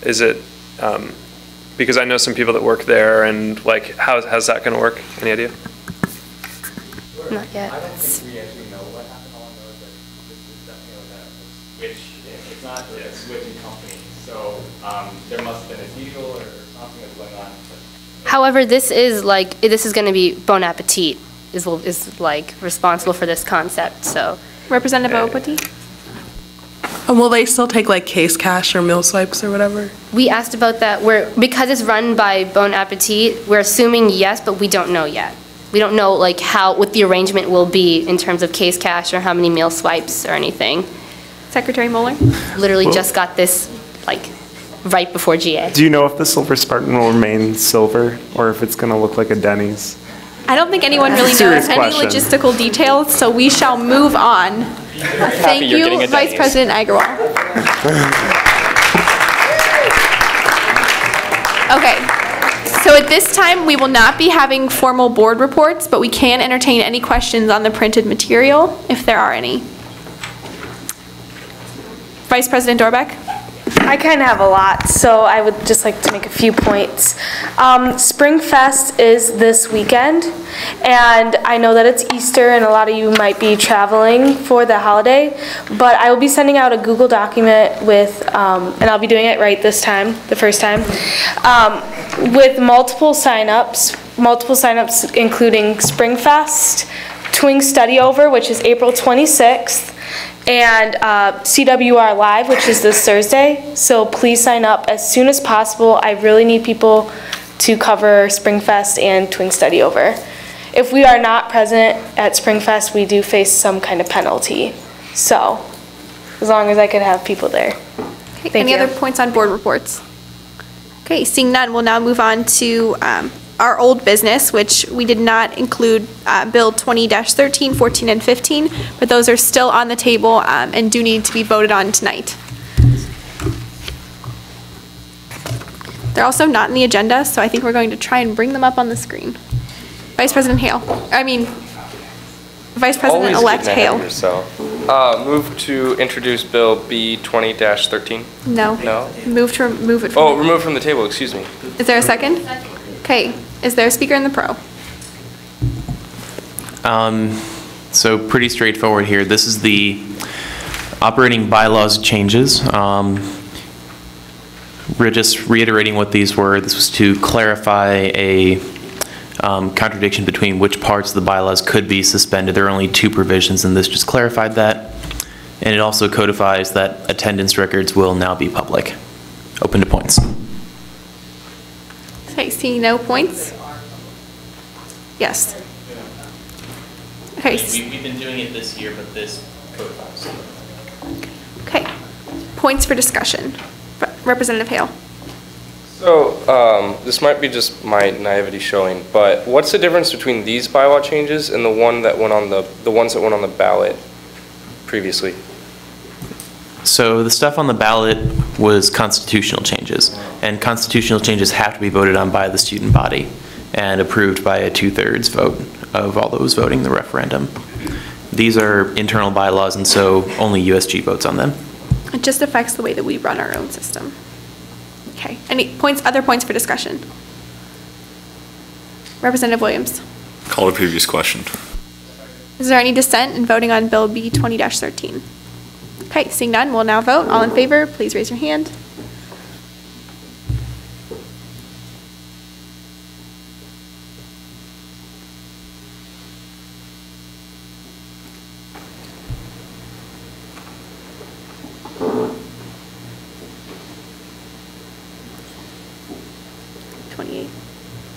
is it, because I know some people that work there, and like, how's that going to work? Any idea? Not yet. I don't think we actually know what happened along those, but this is definitely like a switch. It's not a switching company, so there must have been a deal or something that's going on. However, this is going to be Bon Appetit is like responsible for this concept, so. Representative Opati? And will they still take like case cash or meal swipes or whatever? We asked about that. Because it's run by Bon Appetit, we're assuming yes, but we don't know yet. We don't know like what the arrangement will be in terms of case cash or how many meal swipes or anything. Secretary Mueller? Literally just got this like right before GA. Do you know if the Silver Spartan will remain silver or if it's going to look like a Denny's? I don't think anyone really knows Serious any question. logistical details, so we shall move on. Thank you, Vice President Agrawal. Okay, so at this time, we will not be having formal board reports, but we can entertain any questions on the printed material, if there are any. Vice President Dorbeck? I kind of have a lot, so I would just like to make a few points. Spring Fest is this weekend, and I know that it's Easter and a lot of you might be traveling for the holiday, but I will be sending out a Google document with, and I'll be doing it right this time, the first time, with multiple signups including Spring Fest, Twing Study Over, which is April 26th, and CWR Live, which is this Thursday. So please sign up as soon as possible. I really need people to cover Springfest and Twing Study Over. If we are not present at Springfest, we do face some kind of penalty. So as long as I could have people there. Okay, Thank any you. other points on board reports? Okay, seeing none, we'll now move on to our old business, which we did not include Bill 20-13, 14, and 15, but those are still on the table and do need to be voted on tonight. They're also not in the agenda, so I think we're going to try and bring them up on the screen. Vice President Hale, Vice President-elect Hale. Move to introduce Bill B 20-13. No. No? Move to remove it from Oh, remove from the table, excuse me. Is there a second? Okay, is there a speaker in the pro? So pretty straightforward here. This is the operating bylaws changes. We're just reiterating what these were. This was to clarify a contradiction between which parts of the bylaws could be suspended. There are only two provisions, and this just clarified that. And it also codifies that attendance records will now be public. Open to points. Okay, seeing no points? Yes. Okay. We've been doing it this year, but this codifies. Okay. Points for discussion. Representative Hale. So, this might be just my naivety showing, but what's the difference between these bylaw changes and the ones that went on the ballot previously? So the stuff on the ballot was constitutional changes, and constitutional changes have to be voted on by the student body and approved by a 2/3 vote of all those voting the referendum. These are internal bylaws, and so only USG votes on them. It just affects the way that we run our own system. Okay, any points, other points for discussion? Representative Williams. Call the previous question. Is there any dissent in voting on Bill B 20-13? Okay, seeing none, we'll now vote. All in favor, please raise your hand.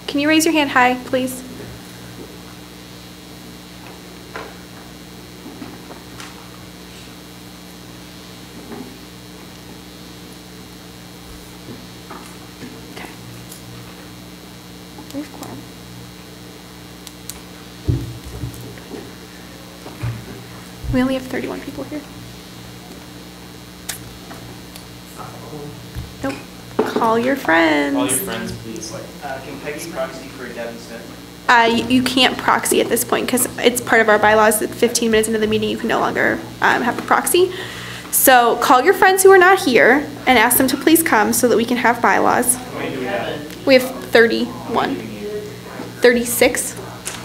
Can you raise your hand high, please? Okay. There's quorum. We only have 31 people here. Nope. Call your friends. Call your friends, please. Can Peggy proxy for Devin Smith? You can't proxy at this point because it's part of our bylaws that 15 minutes into the meeting you can no longer have a proxy. So call your friends who are not here and ask them to please come so that we can have bylaws. We have 31. 36?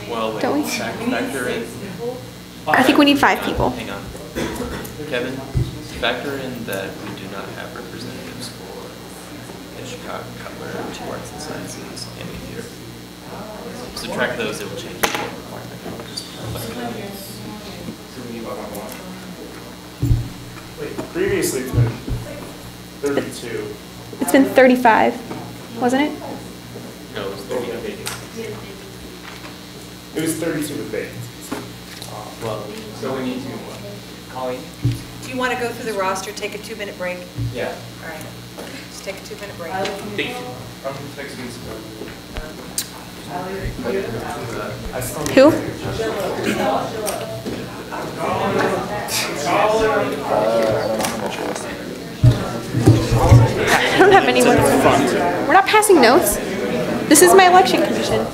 Well, wait, don't we? factor in. I think we need 5 people. Hang on. Kevin, factor in that we do not have representatives for Hitchcock, Cutler, 2 Arts and Sciences, and Theater. Subtract those, it will change the vote requirement. Wait, previously it's been 32. It's been 35, wasn't it? No, it was 30. It was 32 with vacancies. Well, so we need to, Colleen? Do you want to go through the roster, take a 2-minute break? Yeah. All right. Just take a 2-minute break. Who? I don't have anyone. We're not passing notes. This is my election commission.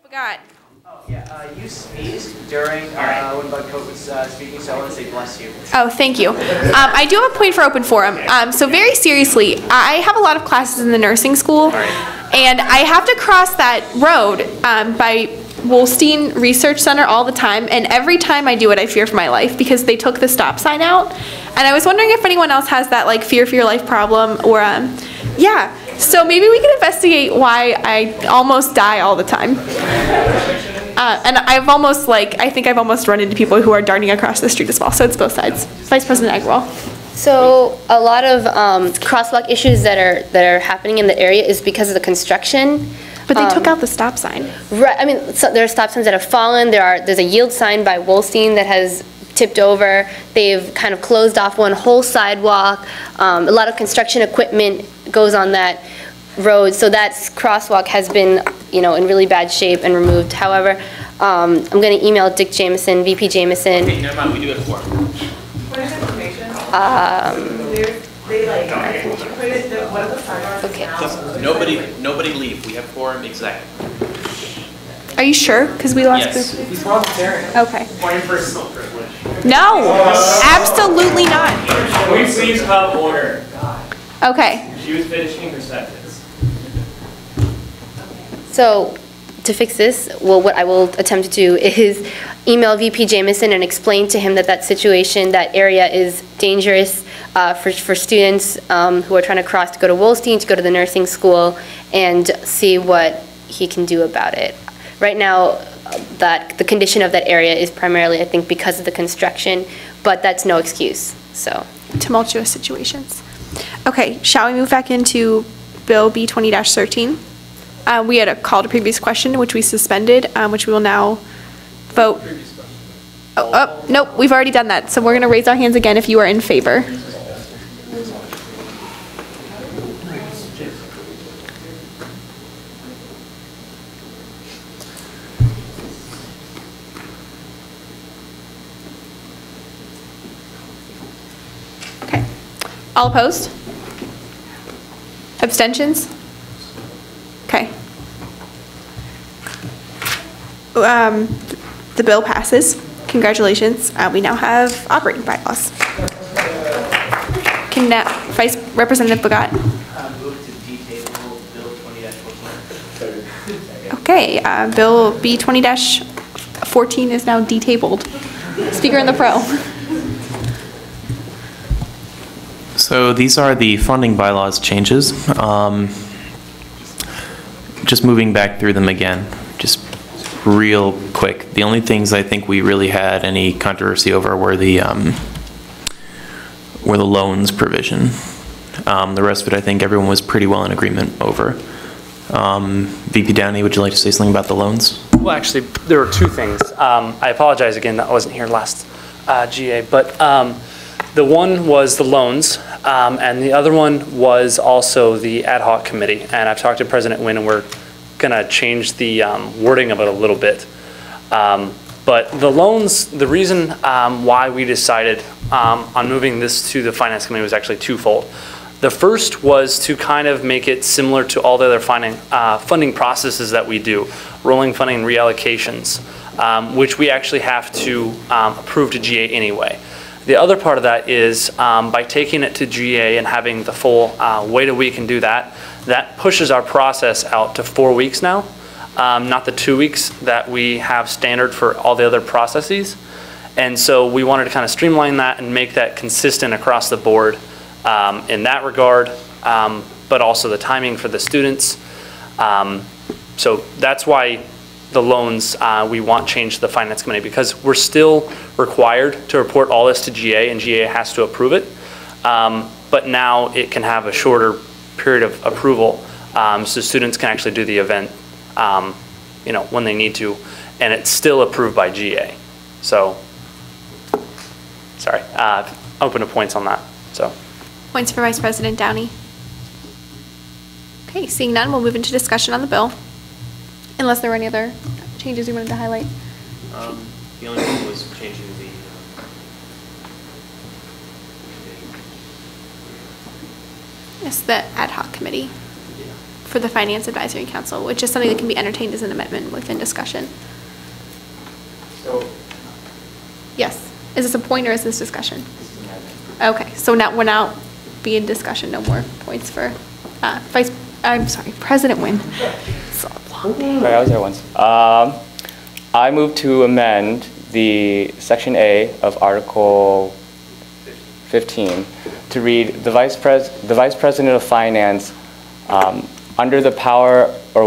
Forgot. Oh, yeah, you sneezed during when Bud Cope was speaking, so I want to say bless you. Oh, thank you. I do have a point for open forum. So very seriously, I have a lot of classes in the nursing school, and I have to cross that road by Wolstein Research Center all the time, and every time I do it, I fear for my life because they took the stop sign out. And I was wondering if anyone else has that like fear for your life problem, or yeah. So maybe we can investigate why I almost die all the time. And I think I've almost run into people who are darting across the street as well. So it's both sides. Vice President Agrawal. So a lot of crosswalk issues that are happening in the area is because of the construction. But they took out the stop sign. Right. I mean, so there are stop signs that have fallen. There's a yield sign by Wolstein that has tipped over. They've kind of closed off one whole sidewalk. A lot of construction equipment goes on that road, so that crosswalk has been, in really bad shape and removed. However, I'm going to email Dick Jameson, VP Jameson. Okay, never mind, we do have 4. What is information? Okay. Just nobody leave. We have 4 exactly. Are you sure? Because we lost Yes. Boo. He's volunteering. Okay. Point personal privilege. No, absolutely not. Can we please have order? Okay. She was finishing her sentence. So to fix this, well, what I will attempt to do is email VP Jameson and explain to him that that situation, that area is dangerous for students who are trying to cross to go to Wolstein, to go to the nursing school, and see what he can do about it. Right now, that the condition of that area is primarily, I think, because of the construction, but that's no excuse, so. Tumultuous situations. Okay, shall we move back into Bill B 20-13? We had a call to previous question, which we suspended, which we will now vote. Oh, nope, we've already done that. So we're going to raise our hands again if you are in favor. Okay. All opposed? Abstentions? Okay. The bill passes. Congratulations. We now have operating bylaws. Can now, Vice Representative Bogat? Move to detable Bill 20-14. Okay, Bill B 20-14 is now detabled. Speaker in the pro. So these are the funding bylaws changes. Just moving back through them again, just real quick. The only things I think we really had any controversy over were the loans provision. The rest of it, I think everyone was pretty well in agreement over. VP Downey, would you like to say something about the loans? Well, actually, there were two things. I apologize again that I wasn't here last GA, but the one was the loans, and the other one was also the ad hoc committee. And I've talked to President Wynn, and we're going to change the wording of it a little bit. But the loans, the reason why we decided on moving this to the Finance Committee was actually twofold. The first was to kind of make it similar to all the other funding processes that we do, rolling funding and reallocations, which we actually have to approve to GA anyway. The other part of that is by taking it to GA and having the full wait a week and do that, that pushes our process out to 4 weeks now, not the 2 weeks that we have standard for all the other processes. And so we wanted to kind of streamline that and make that consistent across the board in that regard, but also the timing for the students. So that's why the loans we want changed to the Finance Committee, because we're still required to report all this to GA, and GA has to approve it. But now it can have a shorter period of approval, so students can actually do the event, you know, when they need to, and it's still approved by GA. So, sorry, open to points on that. So, Points for Vice President Downey. Okay, seeing none, we'll move into discussion on the bill. Unless there were any other changes you wanted to highlight. The only thing was changing the It's the ad hoc committee for the Finance Advisory Council, which is something that can be entertained as an amendment within discussion. So, yes. Is this a point or is this discussion? Okay, so now we're now be in discussion. No more points for President Wynn. Sorry, I was there once. I move to amend the Section A of Article 15 to read the Vice President of Finance under the power or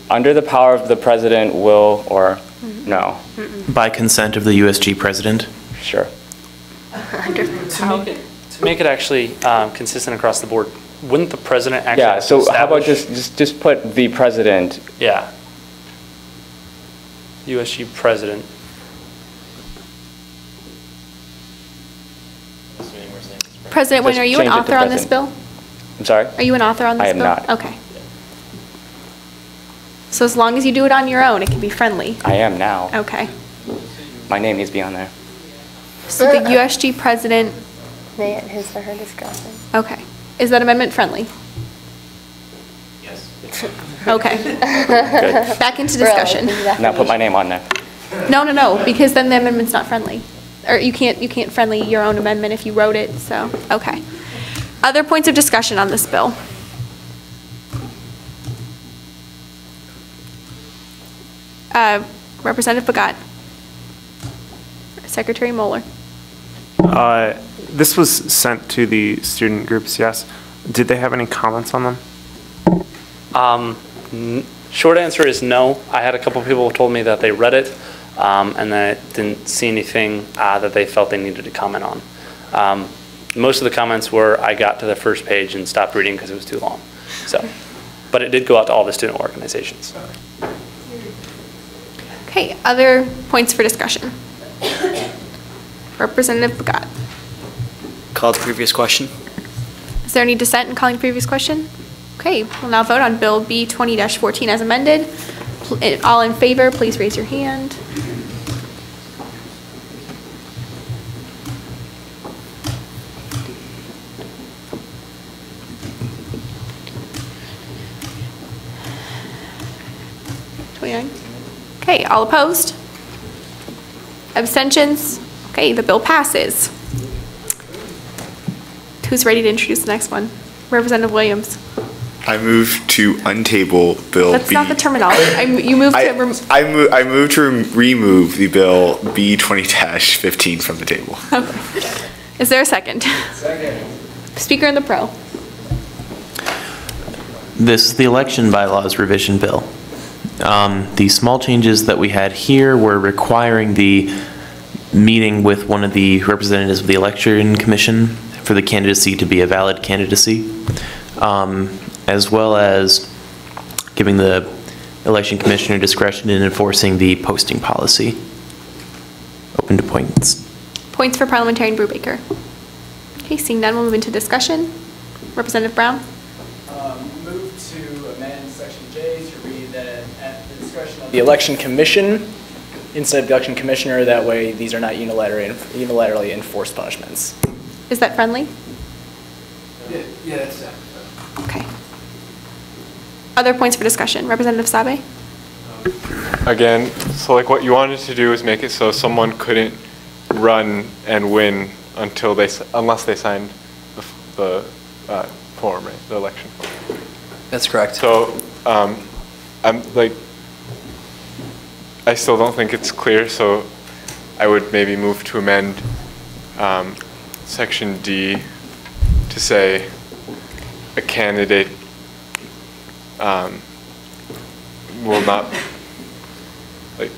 under the power of the President will or no. By consent of the USG President? Sure. to make it actually consistent across the board, wouldn't the President actually Yeah, have to so how about establish- just put the President? Yeah. USG President. President Wynn, Just are you an change it to author on this President. bill? I'm sorry? Are you an author on this I am bill? not. Okay. So as long as you do it on your own, it can be friendly. I am now. Okay. My name needs to be on there. So the USG President, May at his or her discretion. okay. Is that amendment friendly? Yes. Okay. Good. Back into discussion. Now put my name on there. No, because then the amendment's not friendly. Or you can't friendly your own amendment if you wrote it, so, okay. Other points of discussion on this bill? Representative Bagat. Secretary Moeller. This was sent to the student groups, yes. Did they have any comments on them? Short answer is no. I had a couple people who told me that they read it and that didn't see anything that they felt they needed to comment on. Most of the comments were, I got to the first page and stopped reading because it was too long. So, but it did go out to all the student organizations. Okay, other points for discussion? Representative Bagat. Call the previous question. Is there any dissent in calling the previous question? Okay, we'll now vote on Bill B 20-14 as amended. All in favor, please raise your hand. Okay, all opposed? Abstentions? Okay, the bill passes. Who's ready to introduce the next one? Representative Williams. I move to untable Bill That's B. not the terminology. You moved to... I move to remove the Bill B 20-15 from the table. Okay. Is there a second? Second. Speaker in the pro. This is the election bylaws revision bill. The small changes that we had here were requiring the meeting with one of the representatives of the election commission for the candidacy to be a valid candidacy, as well as giving the election commissioner discretion in enforcing the posting policy. Open to points. Points for Parliamentarian Brubaker. Okay, seeing none, we'll move into discussion. Representative Brown. Move to amend section J to read that at the discretion of the election commission instead of the election commissioner. That way, these are not unilaterally enforced punishments. Is that friendly? Yeah, that's that. Okay. Other points for discussion. Representative Sabe. Again, so like what you wanted to do is make it so someone couldn't run and win until unless they signed the form, right? The election form. That's correct. So I'm like, I still don't think it's clear, so I would maybe move to amend section D to say a candidate will not, like.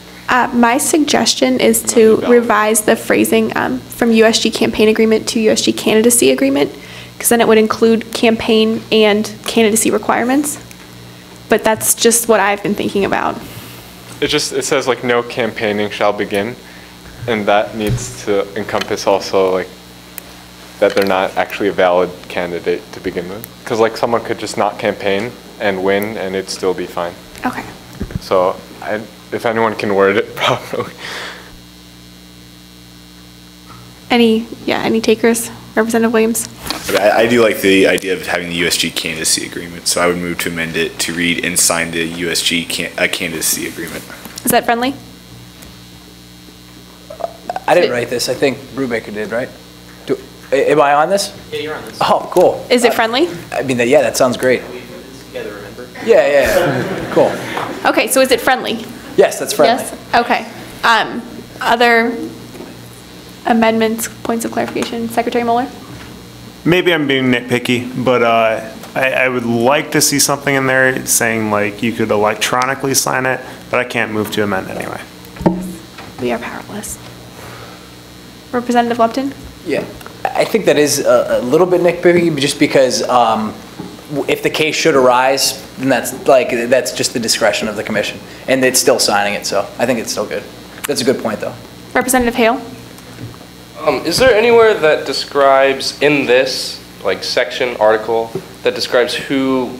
My suggestion is to revise the phrasing from USG campaign agreement to USG candidacy agreement, because then it would include campaign and candidacy requirements. But that's just what I've been thinking about. It says like no campaigning shall begin, and that needs to encompass also like that they're not actually a valid candidate to begin with. Because like someone could just not campaign and win and it'd still be fine. Okay. So if anyone can word it properly. Any takers? Representative Williams. I do like the idea of having the USG candidacy agreement, so I would move to amend it to read and sign the USG candidacy agreement. Is that friendly? I didn't write this. I think Brubaker did, right? Am I on this? Yeah, you're on this. Oh, cool. Is it friendly? I mean, yeah, that sounds great. We put this together, remember? Yeah. Cool. Okay, so is it friendly? Yes, that's friendly. Yes? Okay. Other amendments, points of clarification? Secretary Mueller? Maybe I'm being nitpicky, but I would like to see something in there saying like you could electronically sign it, but I can't move to amend anyway. We are powerless. Representative Lupton? Yeah, I think that is a little bit nitpicky, just because if the case should arise, then that's just the discretion of the commission, and it's still signing it, so I think it's still good. That's a good point, though. Representative Hale? Is there anywhere that describes in this section article that describes who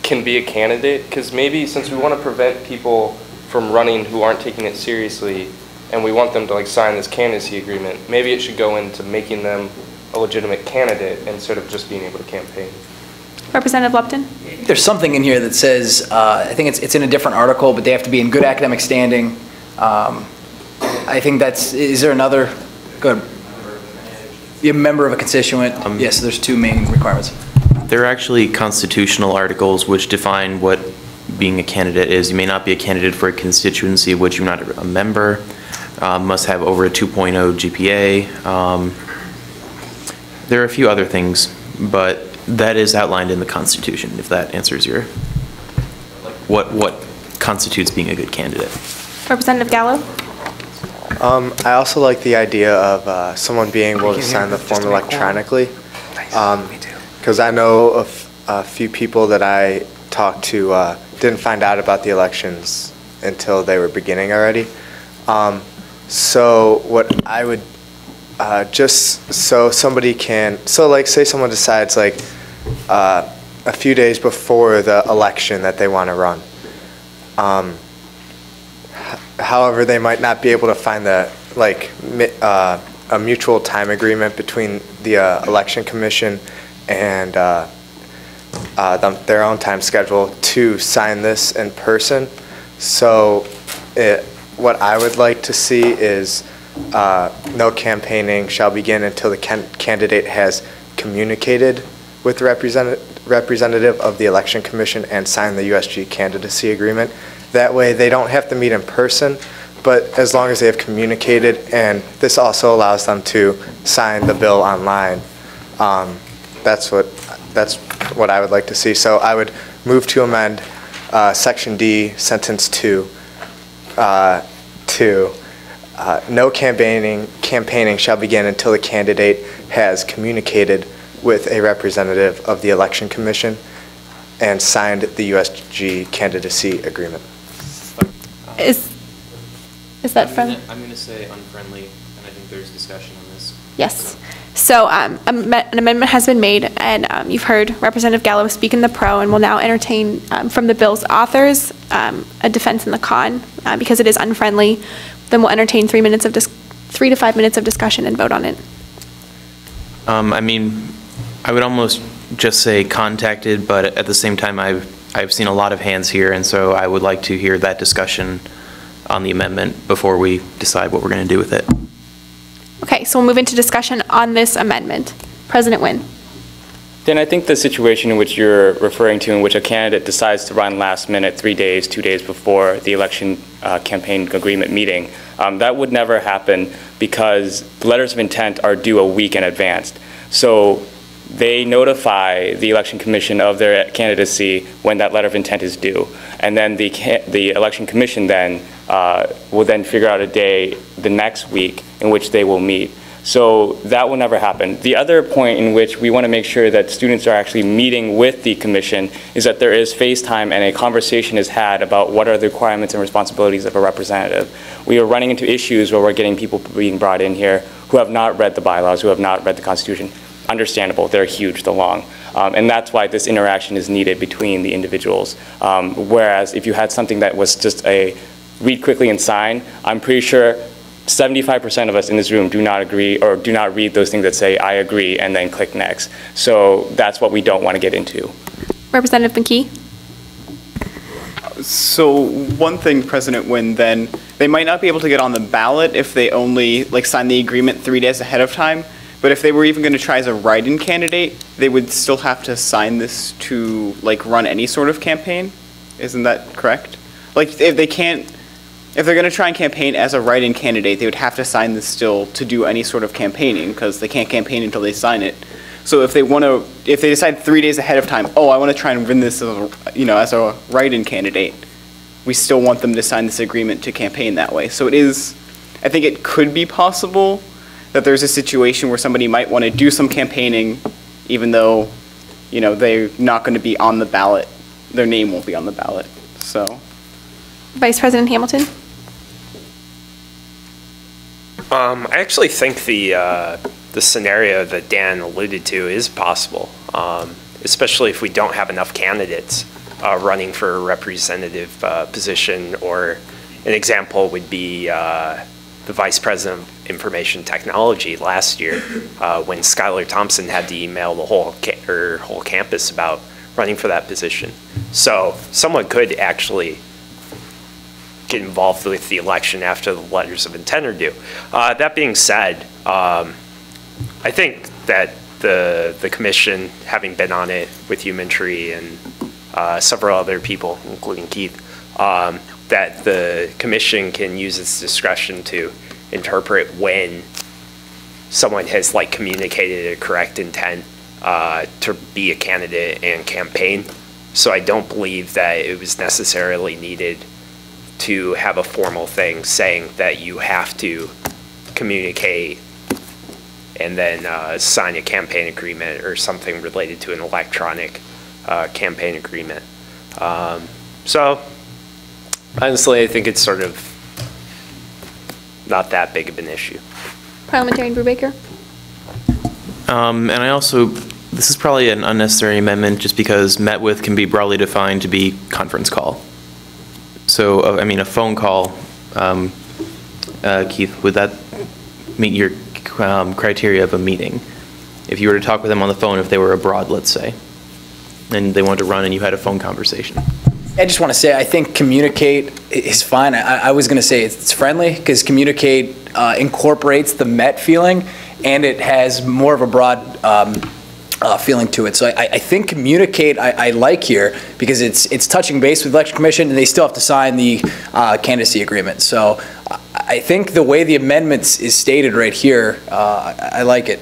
can be a candidate? Because maybe since we want to prevent people from running who aren't taking it seriously, and we want them to sign this candidacy agreement, maybe it should go into making them a legitimate candidate instead of just being able to campaign. Representative Lupton? There's something in here that says, I think it's in a different article, but they have to be in good academic standing. I think is there another? Go ahead. Be a member of a constituent. Yes, there's two main requirements. There are actually constitutional articles which define what being a candidate is. You may not be a candidate for a constituency of which you're not a member, must have over a 2.0 GPA. There are a few other things, but that is outlined in the Constitution, if that answers your, what constitutes being a good candidate. Representative Gallo? I also like the idea of someone being able to sign the form electronically. Because I know a few people that I talked to didn't find out about the elections until they were beginning already. So what I would just so somebody can, so like say someone decides like a few days before the election that they want to run. However, they might not be able to find the a mutual time agreement between the election commission and their own time schedule to sign this in person. So what I would like to see is no campaigning shall begin until the candidate has communicated with the representative of the election commission and signed the USG candidacy agreement. That way they don't have to meet in person, but as long as they have communicated, and this also allows them to sign the bill online. That's what I would like to see. So I would move to amend Section D, Sentence 2, to no campaigning shall begin until the candidate has communicated with a representative of the election commission and signed the USG candidacy agreement. Is that from? I'm going to say unfriendly, and I think there's discussion on this. Yes. So an amendment has been made, and you've heard Representative Gallo speak in the pro, and we'll now entertain from the bill's authors a defense in the con because it is unfriendly. Then we'll entertain 3 to 5 minutes of discussion and vote on it. I mean, I would almost just say contacted, but at the same time, I've seen a lot of hands here, and so I would like to hear that discussion on the amendment before we decide what we're going to do with it. Okay, so we'll move into discussion on this amendment. President Nguyen. Then I think the situation in which you're referring to, in which a candidate decides to run last minute, 3 days, 2 days before the election campaign agreement meeting, that would never happen because letters of intent are due a week in advance. So they notify the election commission of their candidacy when that letter of intent is due. And then the election commission then will then figure out a day the next week in which they will meet. So that will never happen. The other point in which we want to make sure that students are actually meeting with the commission is that there is FaceTime and a conversation is had about what are the requirements and responsibilities of a representative. We are running into issues where we're getting people being brought in here who have not read the bylaws, who have not read the Constitution. Understandable, they're huge, they're long. And that's why this interaction is needed between the individuals. Whereas if you had something that was just a read quickly and sign, I'm pretty sure 75% of us in this room do not agree or do not read those things that say, I agree, and then click next. So that's what we don't want to get into. Representative McKee. So one thing, President Nguyen, then, they might not be able to get on the ballot if they only sign the agreement 3 days ahead of time. But if they were even going to try as a write-in candidate, they would still have to sign this to run any sort of campaign. Isn't that correct? If they're going to try and campaign as a write-in candidate, they would have to sign this still to do any sort of campaigning because they can't campaign until they sign it. So if they decide 3 days ahead of time, oh, I want to try and win this as a write-in candidate, we still want them to sign this agreement to campaign that way. So I think it could be possible that there's a situation where somebody might want to do some campaigning even though, they're not going to be on the ballot. Their name won't be on the ballot. So. Vice President Hamilton. I actually think the scenario that Dan alluded to is possible, especially if we don't have enough candidates running for a representative position. Or an example would be the Vice President of Information Technology last year when Skylar Thompson had to email the whole campus about running for that position. So someone could actually get involved with the election after the letters of intent are due. That being said, I think that the commission, having been on it with you, Mintry, and several other people, including Keith, that the commission can use its discretion to interpret when someone has like communicated a correct intent to be a candidate and campaign. So I don't believe that it was necessarily needed to have a formal thing saying that you have to communicate and then sign a campaign agreement or something related to an electronic campaign agreement. So honestly, I think it's sort of not that big of an issue. Parliamentarian Brubaker? And I also, this is probably an unnecessary amendment just because met with can be broadly defined to be conference call. So, I mean, a phone call, Keith, would that meet your criteria of a meeting? If you were to talk with them on the phone, if they were abroad, let's say, and they wanted to run and you had a phone conversation. I just want to say, I think communicate is fine. I was going to say it's friendly because communicate incorporates the Met feeling and it has more of a broad feeling to it. So I think communicate I like here because it's touching base with the Election Commission and they still have to sign the candidacy agreement. So I think the way the amendments is stated right here, I like it.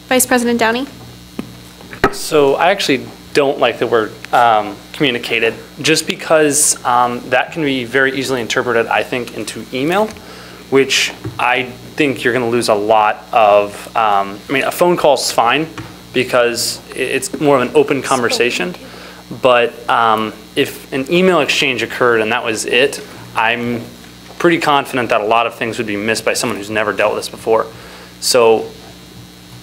Vice President Downey? So I actually don't like the word communicated, just because that can be very easily interpreted, I think, into email, which I think you're going to lose a lot of, I mean, a phone call's fine because it's more of an open conversation, but if an email exchange occurred and that was it, I'm pretty confident that a lot of things would be missed by someone who's never dealt with this before. So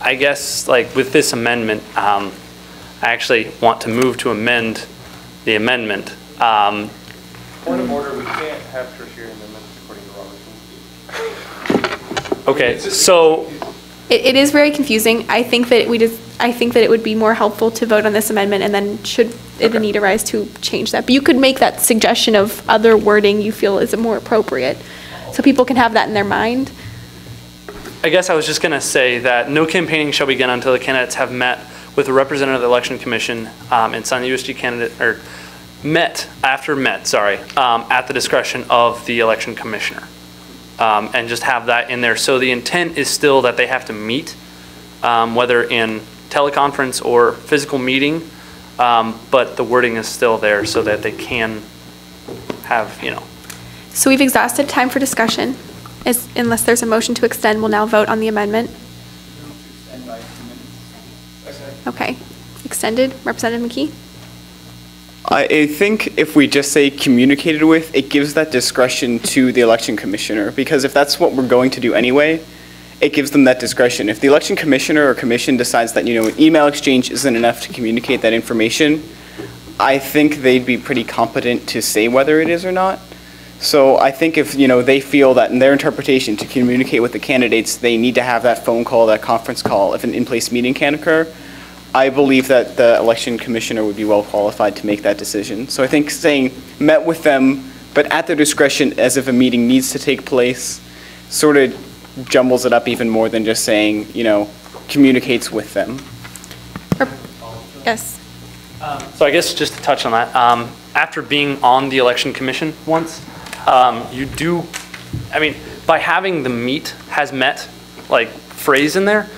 I guess, like, with this amendment, I actually want to move to amend the amendment. Point of order, we can't have tertiary amendments according to Robert's. Okay, so It is very confusing. I think that it would be more helpful to vote on this amendment and then should a need arise to change that. But you could make that suggestion of other wording you feel is more appropriate, so people can have that in their mind. I guess I was just going to say that no campaigning shall begin until the candidates have met with a representative of the Election Commission and signed the USG candidate, or at the discretion of the Election Commissioner. And just have that in there. So the intent is still that they have to meet, whether in teleconference or physical meeting, but the wording is still there so that they can have, you know. So we've exhausted time for discussion. Unless there's a motion to extend, we'll now vote on the amendment. Okay. Extended. Representative McKee? I think if we just say communicated with, it gives that discretion to the election commissioner, because if that's what we're going to do anyway, it gives them that discretion. If the election commissioner or commission decides that, you know, an email exchange isn't enough to communicate that information, I think they'd be pretty competent to say whether it is or not. So I think if, you know, they feel that in their interpretation to communicate with the candidates, they need to have that phone call, that conference call, if an in-place meeting can occur, I believe that the election commissioner would be well qualified to make that decision. So I think saying met with them, but at their discretion as if a meeting needs to take place, sort of jumbles it up even more than just saying, you know, communicates with them. Yes. So I guess just to touch on that, after being on the Election Commission once, you do, I mean, by having the meet has met, like, phrase in there,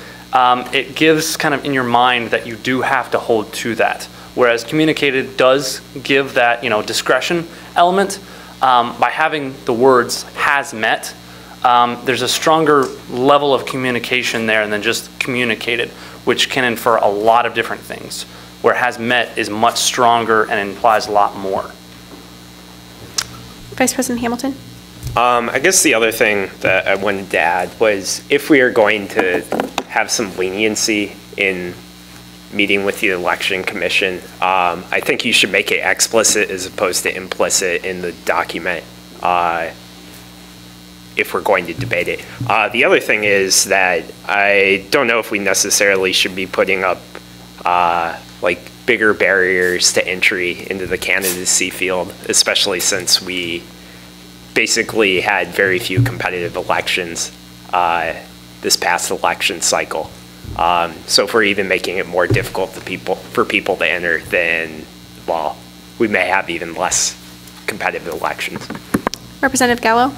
it gives kind of in your mind that you do have to hold to that. Whereas communicated does give that, you know, discretion element. By having the words has met, there's a stronger level of communication there than just communicated, which can infer a lot of different things. Where has met is much stronger and implies a lot more. Vice President Hamilton? I guess the other thing that I wanted to add was if we are going to have some leniency in meeting with the Election Commission, I think you should make it explicit as opposed to implicit in the document if we're going to debate it. The other thing is that I don't know if we necessarily should be putting up like bigger barriers to entry into the candidacy field, especially since we basically had very few competitive elections this past election cycle. So if we're even making it more difficult for people to enter, then, well, we may have even less competitive elections. Representative Gallo?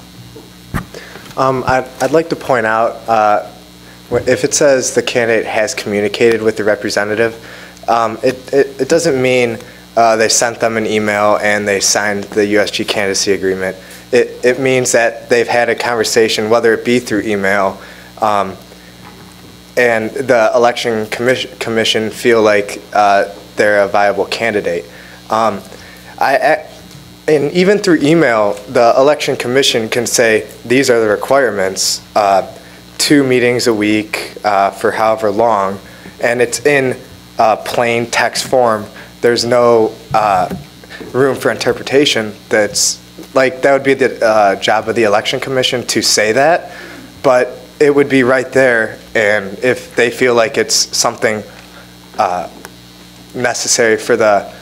I'd like to point out, if it says the candidate has communicated with the representative, it doesn't mean they sent them an email and they signed the USG candidacy agreement. It means that they've had a conversation, whether it be through email, and the election commission feel like they're a viable candidate. And even through email, the election commission can say, these are the requirements, 2 meetings a week for however long, and it's in plain text form. There's no room for interpretation. That would be the job of the election commission to say that, but it would be right there, and if they feel like it's something necessary for the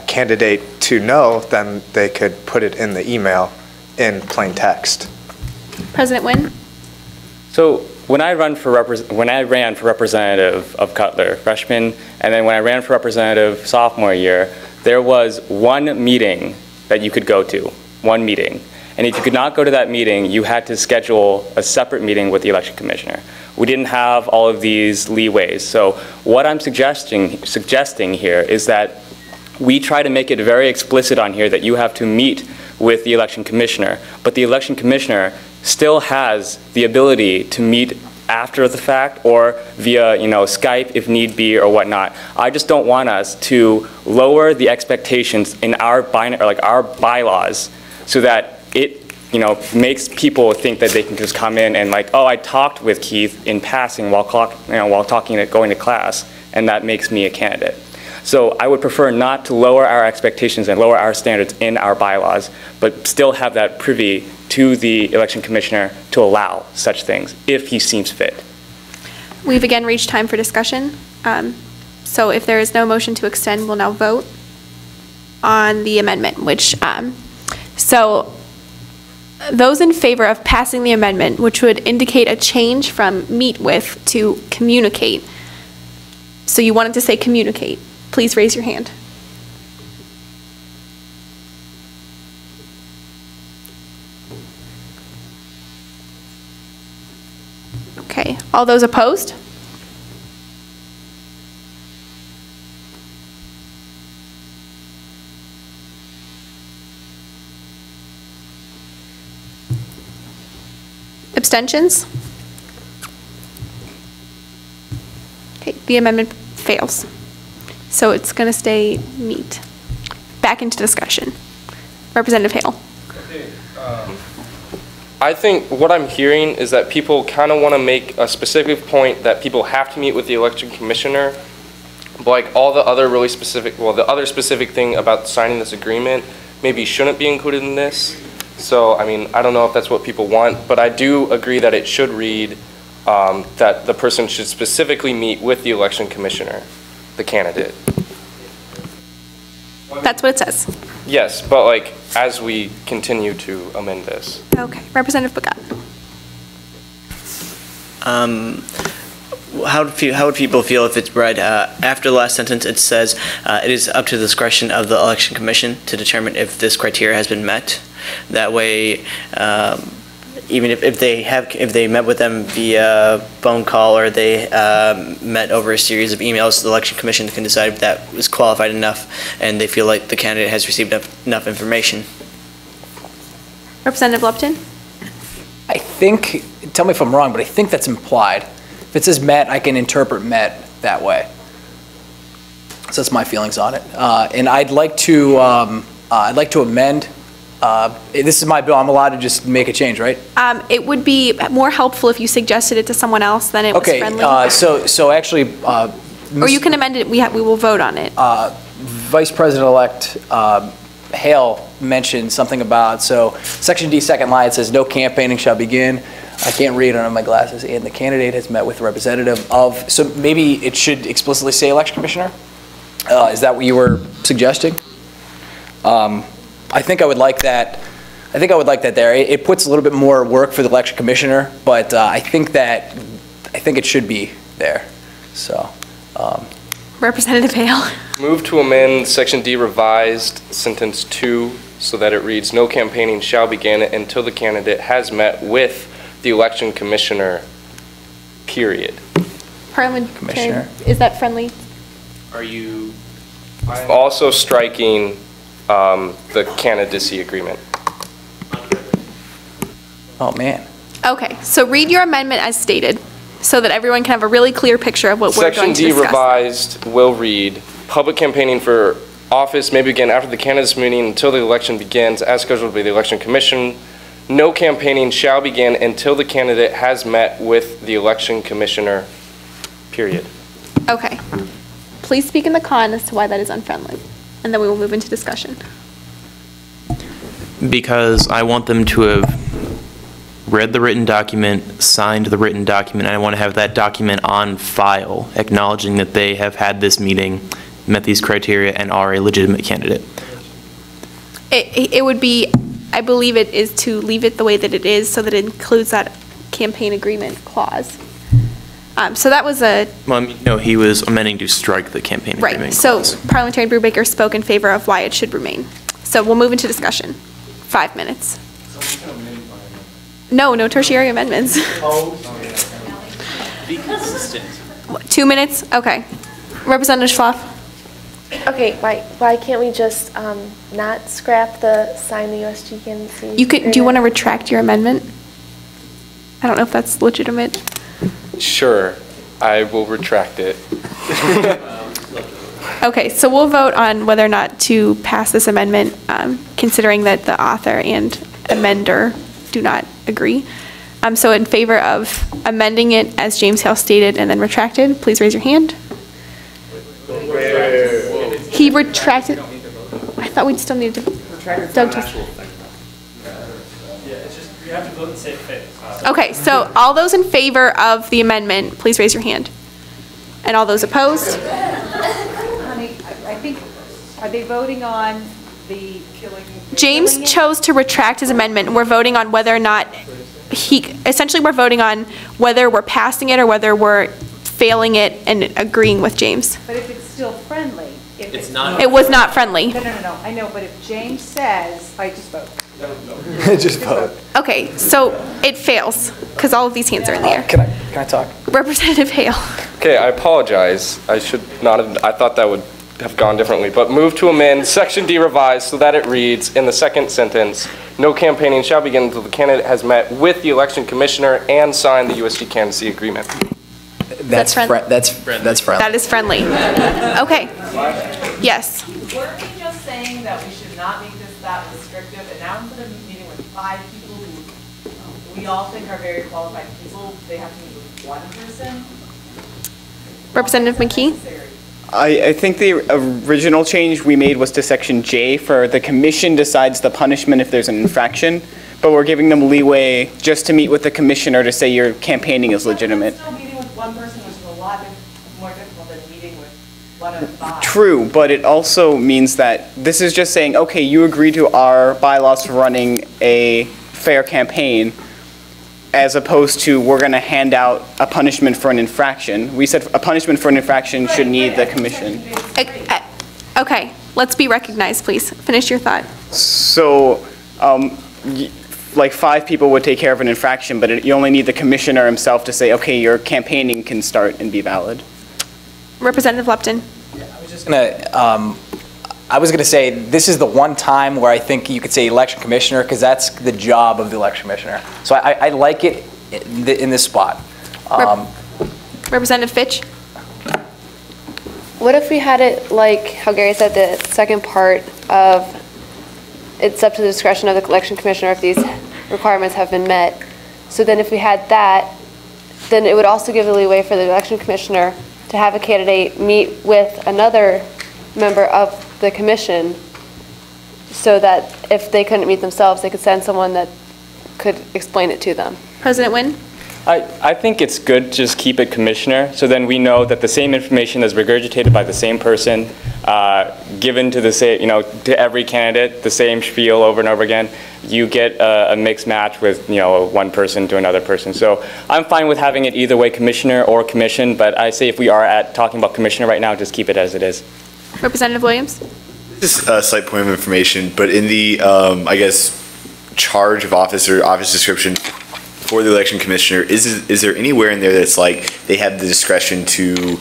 candidate to know, then they could put it in the email in plain text. President Nguyen? So when I ran for representative of Cutler, freshman, and then when I ran for representative sophomore year, there was one meeting that you could go to, one meeting. And if you could not go to that meeting, you had to schedule a separate meeting with the election commissioner. We didn't have all of these leeways. So what I'm suggesting here is that we try to make it very explicit on here that you have to meet with the election commissioner, but the election commissioner still has the ability to meet after the fact or via Skype if need be or whatnot. I just don't want us to lower the expectations in our bylaws so that it makes people think that they can just come in and oh, I talked with Keith in passing while going to class, and that makes me a candidate. So I would prefer not to lower our expectations and lower our standards in our bylaws, but still have that privy to the election commissioner to allow such things if he seems fit. We've again reached time for discussion. So if there is no motion to extend, we'll now vote on the amendment, so those in favor of passing the amendment, which would indicate a change from meet with to communicate. So you wanted to say communicate. Please raise your hand. Okay, all those opposed? Abstentions? Okay, the amendment fails. So it's going to stay meet. Back into discussion. Representative Hale. I think what I'm hearing is that people kind of want to make a specific point that people have to meet with the election commissioner, but all the other really specific, the other specific thing about signing this agreement maybe shouldn't be included in this. So, I mean, I don't know if that's what people want, but I do agree that it should read that the person should specifically meet with the election commissioner, the candidate. That's what it says. Yes, but as we continue to amend this. Okay, Representative Bagat. How would people feel if it's read after the last sentence? It says it is up to the discretion of the election commission to determine if this criteria has been met. That way, even if they met with them via phone call or they met over a series of emails, the election commission can decide if that was qualified enough and they feel like the candidate has received enough information. Representative Lupton? I think, tell me if I'm wrong, but I think that's implied. If it says met, I can interpret met that way. So that's my feelings on it. And I'd like to amend. This is my bill. I'm allowed to just make a change, right? It would be more helpful if you suggested it to someone else than it was friendly. Okay. So actually, or you can amend it. We will vote on it. Vice President-elect Hale mentioned something about, so Section D, second line, it says no campaigning shall begin. I can't read under my glasses. And the candidate has met with the representative of, so maybe it should explicitly say election commissioner? Is that what you were suggesting? I think I would like that. I think I would like that there. It puts a little bit more work for the election commissioner, but I think it should be there, so. Representative Hale. Move to amend Section D revised, sentence 2, so that it reads, no campaigning shall begin until the candidate has met with the election commissioner, period. Parliamentary, Commissioner. is that friendly? Are you? Also striking the candidacy agreement. Oh, man. Okay, so read your amendment as stated, so that everyone can have a really clear picture of what we're Section going to D discuss. revised will read, public campaigning for office may begin after the candidates meeting until the election begins as scheduled by the election commission. No campaigning shall begin until the candidate has met with the election commissioner, period. Okay. Please speak in the con as to why that is unfriendly, and then we will move into discussion. Because I want them to have read the written document, signed the written document, and I want to have that document on file, acknowledging that they have had this meeting, met these criteria, and are a legitimate candidate. It would be, I believe it is to leave it the way that it is, so that it includes that campaign agreement clause. So that was a... Well, I mean, no, he was amending to strike the campaign agreement Right, so clause. Parliamentarian Brubaker spoke in favor of why it should remain. So we'll move into discussion. 5 minutes. No tertiary amendments. Be consistent. 2 minutes? Okay. Representative Schloff? Okay, why can't we just not scrap the sign the USG candidacy? Do you want to retract your amendment? I don't know if that's legitimate. Sure, I will retract it. Okay, so we'll vote on whether or not to pass this amendment, considering that the author and amender do not agree. So in favor of amending it as James Hale stated and then retracted, please raise your hand. He retracted. I thought we still needed to. Doug just. You have to vote and say it fails. Okay, so all those in favor of the amendment, please raise your hand. And all those opposed? Honey, I think, are they voting on the killing? James chose to retract his amendment, and we're voting on whether or not essentially we're voting on whether we're passing it or whether we're failing it and agreeing with James. But if it's still friendly. It's not. It was not friendly. No, I know, but if James says, I just vote. Just vote. Okay, so it fails, because all of these hands are in the air. Can I talk? Representative Hale. Okay, I apologize. I should not have, I thought that would have gone differently, but move to amend Section D revised so that it reads in the second sentence, no campaigning shall begin until the candidate has met with the election commissioner and signed the USG candidacy agreement. That's friendly. That's friendly. That is friendly. Okay. Yes. Weren't we just saying that we should not make this that restrictive, and now instead of meeting with 5 people who we all think are very qualified people, they have to meet with 1 person? Representative McKee? I think the original change we made was to Section J for the commission decides the punishment if there's an infraction, but we're giving them leeway just to meet with the commissioner to say your campaigning is legitimate. Still meeting with 1 person, which is a lot more difficult than meeting with 1 of 5. True, but it also means that this is just saying, okay, you agree to our bylaws for running a fair campaign, as opposed to we're going to hand out a punishment for an infraction. We said a punishment for an infraction should need the commission. Okay, let's be recognized, please. Finish your thought. So, like 5 people would take care of an infraction, but you only need the commissioner himself to say, okay, your campaigning can start and be valid. Representative Lepton. I was gonna say, this is the one time where I think you could say election commissioner, because that's the job of the election commissioner. So I like it in this spot. Representative Fitch? What if we had it like how Gary said, the second part of it's up to the discretion of the election commissioner if these requirements have been met. So then if we had that, then it would also give the leeway for the election commissioner to have a candidate meet with another member of the commission so that if they couldn't meet themselves, they could send someone that could explain it to them. President Nguyen? I think it's good to just keep it commissioner, so then we know that the same information is regurgitated by the same person given to the same, to every candidate, the same spiel over and over again, you get a mixed match with, one person to another person. So I'm fine with having it either way, commissioner or commission, but I say if we are talking about commissioner right now, just keep it as it is. Representative Williams? Just a slight point of information, but in the, I guess, charge of office or office description for the election commissioner, is there anywhere in there that's like they have the discretion to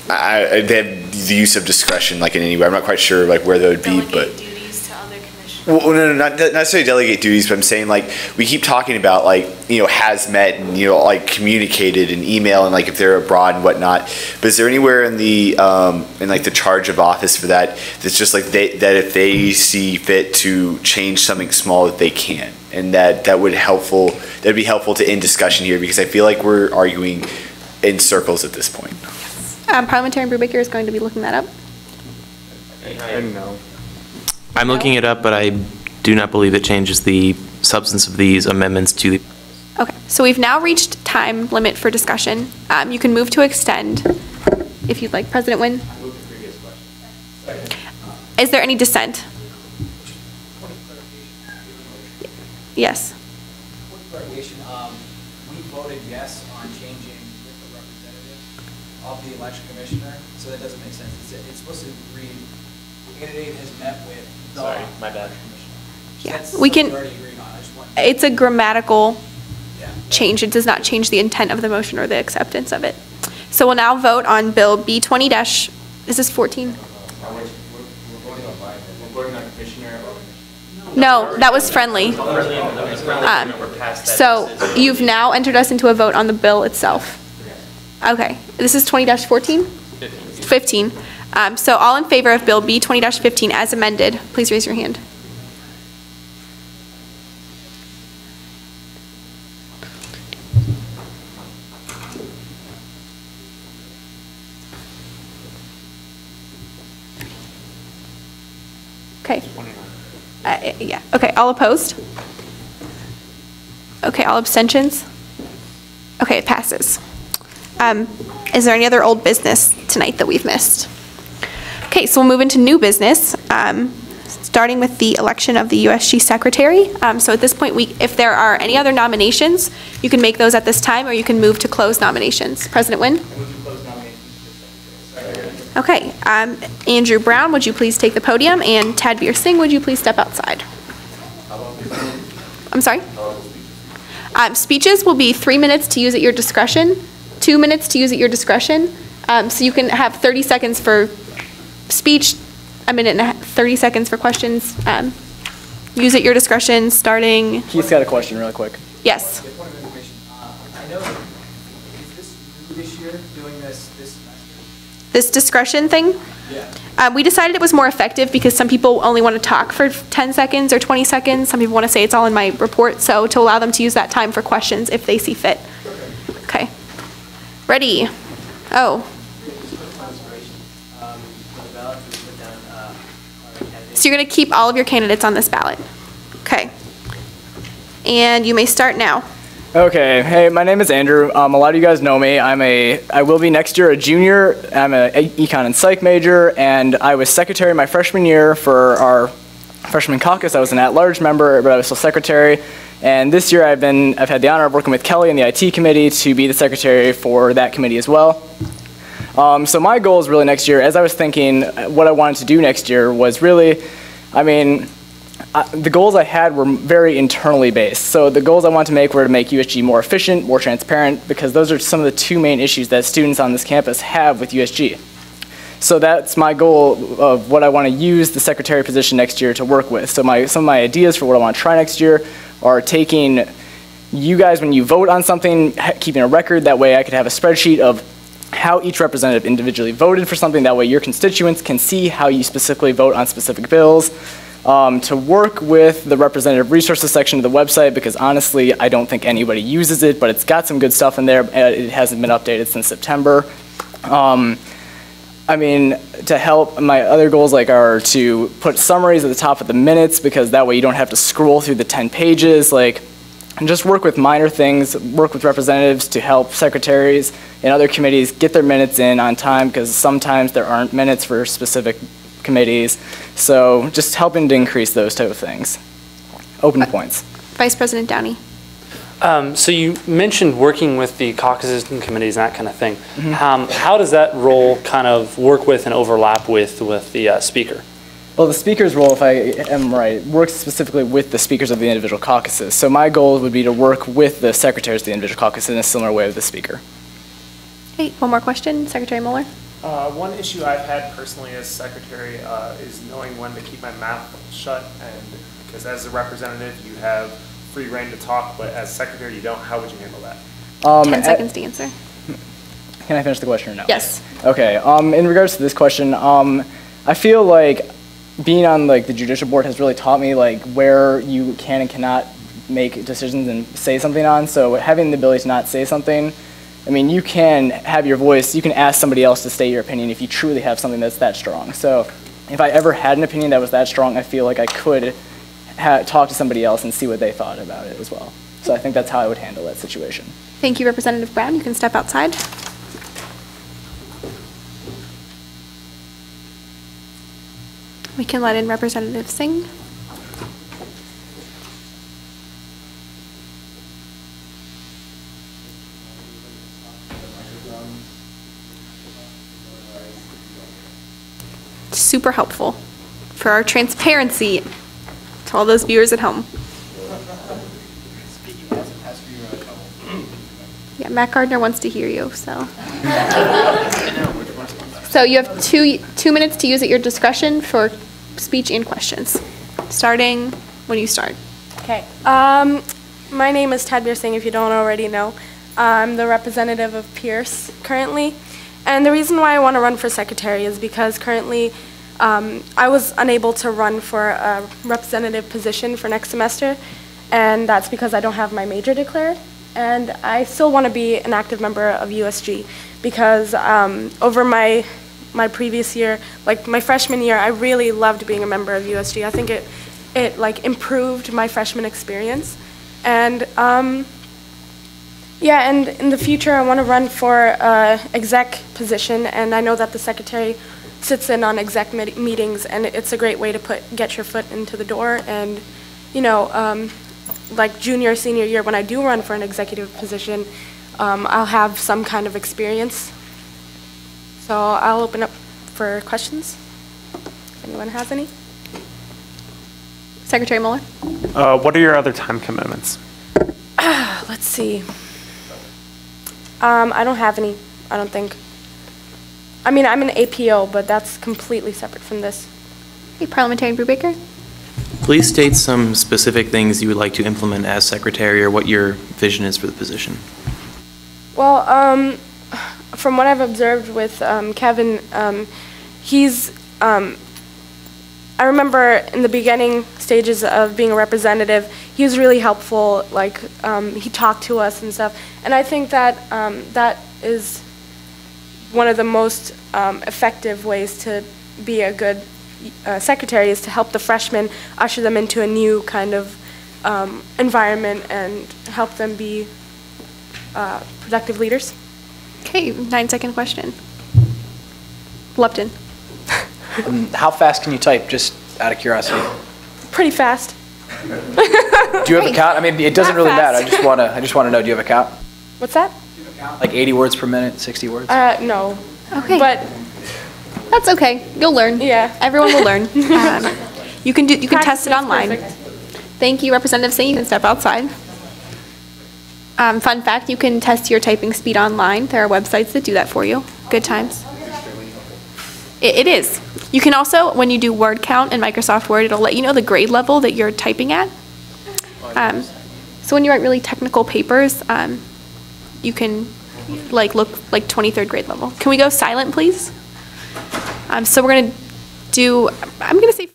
they have the use of discretion like in any way? I'm not quite sure like where that would be, but. Well, no, not necessarily delegate duties, but I'm saying like we keep talking about like has met and like communicated and email and like if they're abroad and whatnot. But is there anywhere in the in like the charge of office for that that's just like that if they see fit to change something small that they can, and that'd be helpful to end discussion here, because I feel like we're arguing in circles at this point. Parliamentarian Brubaker is going to be looking that up. I know. I'm looking it up, but I do not believe it changes the substance of these amendments to the. Okay, so we've now reached time limit for discussion. You can move to extend if you'd like. President Nguyen? Is there any dissent? Yes. Quick clarification, we voted yes on changing the representative of the election commissioner, so that doesn't make sense. It's supposed to read, candidate has met with the. Sorry, my bad. Yeah, we can, it's a grammatical change. It does not change the intent of the motion or the acceptance of it. So we'll now vote on Bill B20- is this 14? No, that was friendly. So you've now entered us into a vote on the bill itself. Okay, this is 20-14? 15. So all in favor of Bill B20-15 as amended, please raise your hand. Okay. Yeah, okay, all opposed? Okay, all abstentions? Okay, it passes. Is there any other old business tonight that we've missed? Okay, so we'll move into new business, starting with the election of the USG secretary. So at this point, if there are any other nominations, you can make those at this time, or you can move to close nominations. President Nguyen? Okay, Andrew Brown, would you please take the podium, and Tadbir Singh, would you please step outside? I'm sorry? Speeches will be 3 minutes to use at your discretion, 2 minutes to use at your discretion. So you can have 30 seconds for speech, a minute and 30 seconds for questions. Use at your discretion, starting. Keith's got a question really quick. Yes. I know, is this new this year, doing this semester? This discretion thing? Yeah. We decided it was more effective because some people only want to talk for 10 seconds or 20 seconds. Some people want to say it's all in my report, so to allow them to use that time for questions if they see fit. Okay. Ready? Oh. So you're going to keep all of your candidates on this ballot. Okay. And you may start now. Okay, hey, my name is Andrew. A lot of you guys know me. I will be next year a junior. I'm an econ and psych major, and I was secretary my freshman year for our freshman caucus. I was an at-large member, but I was still secretary. And this year I've had the honor of working with Kelly in the IT committee to be the secretary for that committee as well. So my goal is really next year, as I was thinking, what I wanted to do next year was really, the goals I had were very internally based. So the goals I wanted to make were to make USG more efficient, more transparent, because those are some of the two main issues that students on this campus have with USG. So that's my goal of what I want to use the secretary position next year to work with. So some of my ideas for what I want to try next year are taking you guys, when you vote on something, keeping a record. That way I could have a spreadsheet of how each representative individually voted for something. That way your constituents can see how you specifically vote on specific bills. To work with the representative resources section of the website, because honestly, I don't think anybody uses it, but it's got some good stuff in there. It hasn't been updated since September. To help, my other goals are to put summaries at the top of the minutes, because that way you don't have to scroll through the 10 pages. and just work with minor things, work with representatives to help secretaries and other committees get their minutes in on time, because sometimes there aren't minutes for specific committees. So just helping to increase those type of things. Open points. Vice President Downey. So you mentioned working with the caucuses and committees and that kind of thing. How does that role kind of work with and overlap with the speaker? Well, the speaker's role, if I am right, works specifically with the speakers of the individual caucuses. So my goal would be to work with the secretaries of the individual caucuses in a similar way with the speaker. Hey, one more question, Secretary Mueller. One issue I've had personally as secretary is knowing when to keep my mouth shut, and because as a representative you have free reign to talk, but as secretary you don't. How would you handle that? 10 seconds to answer. Can I finish the question or no? Yes. Okay. In regards to this question, I feel like being on like the judicial board has really taught me like where you can and cannot make decisions and say something on. So having the ability to not say something, I mean, you can have your voice, you can ask somebody else to state your opinion if you truly have something that's that strong. So if I ever had an opinion that was that strong, I feel like I could talk to somebody else and see what they thought about it as well. So I think that's how I would handle that situation. Thank you, Representative Brown. You can step outside. We can let in Representative Singh. Super helpful for our transparency to all those viewers at home. Yeah, Matt Gardner wants to hear you, so. So you have two minutes to use at your discretion for speech and questions, starting when you start. Okay. My name is Tadbir Singh, if you don't already know. I'm the representative of Pierce currently. And the reason why I want to run for secretary is because currently I was unable to run for a representative position for next semester, and that's because I don't have my major declared. And I still want to be an active member of USG because over my previous year, like my freshman year, I really loved being a member of USG. I think it like improved my freshman experience. And yeah, and in the future I want to run for exec position, and I know that the secretary sits in on exec meetings, and it's a great way to get your foot into the door. And you know, like junior, senior year, when I do run for an executive position, I'll have some kind of experience. So I'll open up for questions, if anyone has any. Secretary Mueller. What are your other time commitments? Let's see. I don't have any, I don't think. I mean, I'm an APO, but that's completely separate from this. Hey, Parliamentarian Brubaker. Please state some specific things you would like to implement as secretary, or what your vision is for the position. Well, from what I've observed with Kevin, he's, I remember in the beginning stages of being a representative, he was really helpful, like he talked to us and stuff. And I think that that is one of the most effective ways to be a good secretary, is to help the freshmen, usher them into a new kind of environment and help them be productive leaders. Okay, 9-second question. Lupton. How fast can you type, just out of curiosity? Pretty fast. Do you have a count? I mean, it doesn't really matter. I just want to know, do you have a count? What's that? Like 80 words per minute, 60 words? No. Okay. But that's okay. You'll learn. Yeah. Everyone will learn. You can test it online. Perfect. Thank you, Representative Singh. You can step outside. Fun fact, you can test your typing speed online. There are websites that do that for you. Good times. It is. You can also, when you do word count in Microsoft Word, it'll let you know the grade level that you're typing at. So when you write really technical papers, you can like look like 23rd grade level. Can we go silent, please? So we're going to do, I'm going to say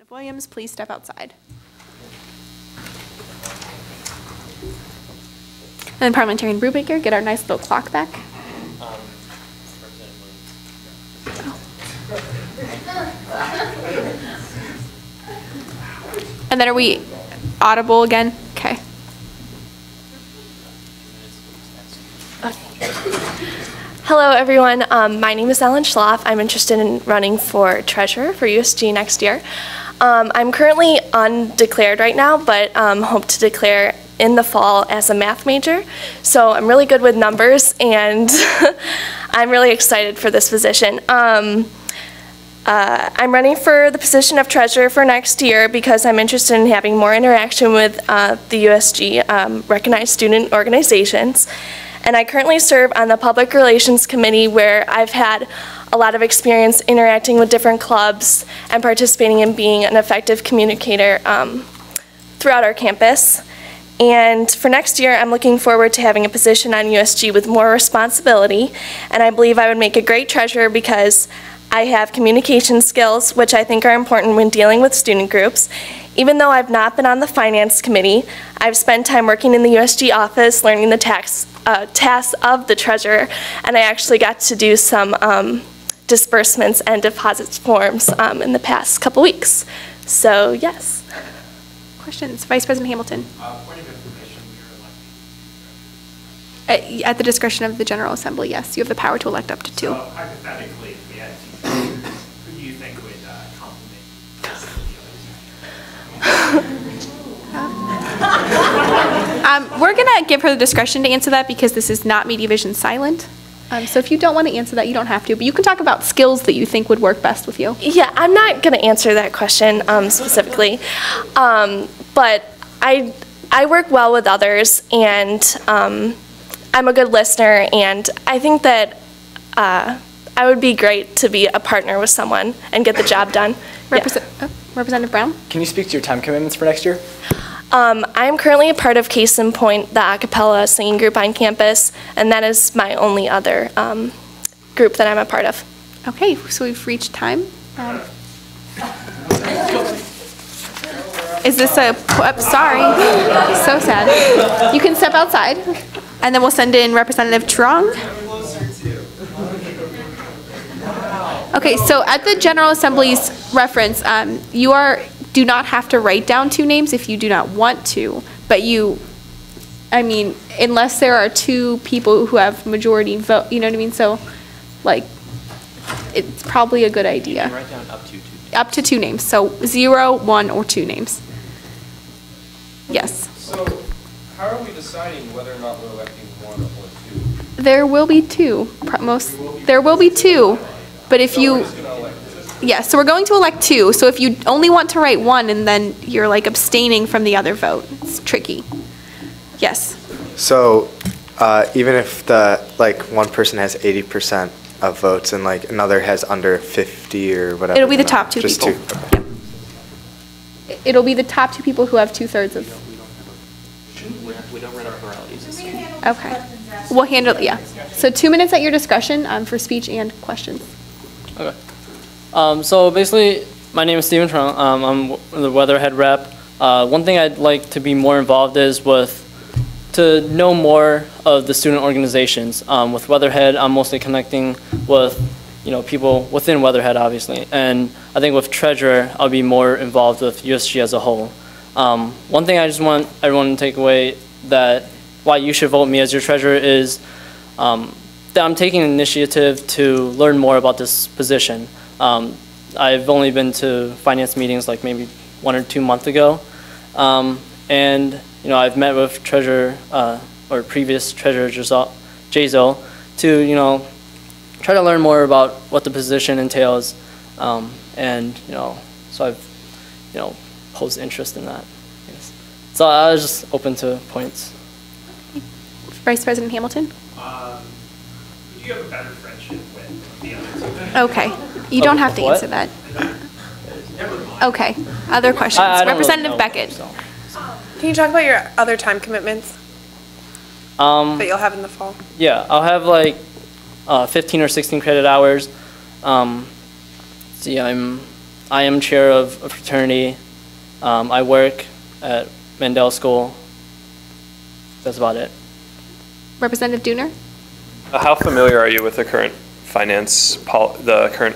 Williams, please step outside. And Parliamentarian Brubaker, get our nice little clock back. And then are we audible again? Okay. Hello, everyone. My name is Ellen Schloff. I'm interested in running for treasurer for USG next year. I'm currently undeclared right now, but hope to declare in the fall as a math major. So I'm really good with numbers, and I'm really excited for this position. I'm running for the position of treasurer for next year because I'm interested in having more interaction with the USG recognized student organizations. And I currently serve on the Public Relations Committee, where I've had a lot of experience interacting with different clubs and participating in being an effective communicator throughout our campus. And for next year, I'm looking forward to having a position on USG with more responsibility. And I believe I would make a great treasurer because I have communication skills, which I think are important when dealing with student groups. Even though I've not been on the finance committee, I've spent time working in the USG office, learning the tasks of the treasurer, and I actually got to do some disbursements and deposits forms in the past couple weeks. So, yes. Questions? Vice President Hamilton. Point of information, you're electing. At the discretion of the General Assembly, yes. You have the power to elect up to 2. So hypothetically, if we had 2 senators, who do you think would complement? We're going to give her the discretion to answer that because this is not Media Vision Silent. So if you don't want to answer that, you don't have to. But you can talk about skills that you think would work best with you. Yeah, I'm not going to answer that question specifically. But I work well with others, and I'm a good listener, and I think that I would be great to be a partner with someone and get the job done. Representative Brown? Can you speak to your time commitments for next year? I'm currently a part of Case in Point, the a cappella singing group on campus, and that is my only other group that I'm a part of. Okay, so we've reached time. Is this a, sorry, so sad. You can step outside, and then we'll send in Representative Trong. Okay, so at the General Assembly's reference, you do not have to write down 2 names if you do not want to, but I mean, unless there are 2 people who have majority vote, you know what I mean? So, like, it's probably a good idea. You can write down up to 2. Up to 2 names, so 0, 1, or 2 names. Yes. So, how are we deciding whether or not we're electing 1 or 2? There will be 2. There will be 2, but if you... Yes, so we're going to elect 2. So if you only want to write 1 and then you're like abstaining from the other vote, it's tricky. Yes. So even if one person has 80% of votes and like another has under 50 or whatever. It'll be the top 2 just people. 2. Yep. It'll be the top 2 people who have 2/3 of. We don't run our pluralities. Okay. We'll handle it, yeah. So 2 minutes at your discretion for speech and questions. Okay. So basically, my name is Stephen Trong. I'm the Weatherhead rep. One thing I'd like to be more involved is to know more of the student organizations. With Weatherhead, I'm mostly connecting with people within Weatherhead, obviously. And I think with Treasurer, I'll be more involved with USG as a whole. One thing I just want everyone to take away that why you should vote me as your Treasurer is that I'm taking initiative to learn more about this position. I've only been to finance meetings like maybe 1 or 2 months ago, and I've met with Treasurer or previous Treasurer Jazo to try to learn more about what the position entails, and so I've posed interest in that. Yes. So I was just open to points. Vice President Hamilton. Who do you have a better friendship with the other 2? Okay. You don't have to answer that. Okay. Other questions? Representative Beckett. Can you talk about your other time commitments that you'll have in the fall? Yeah, I'll have like 15 or 16 credit hours. See, I'm I am chair of a fraternity. I work at Mandel School. That's about it. Representative Dooner? How familiar are you with the current the current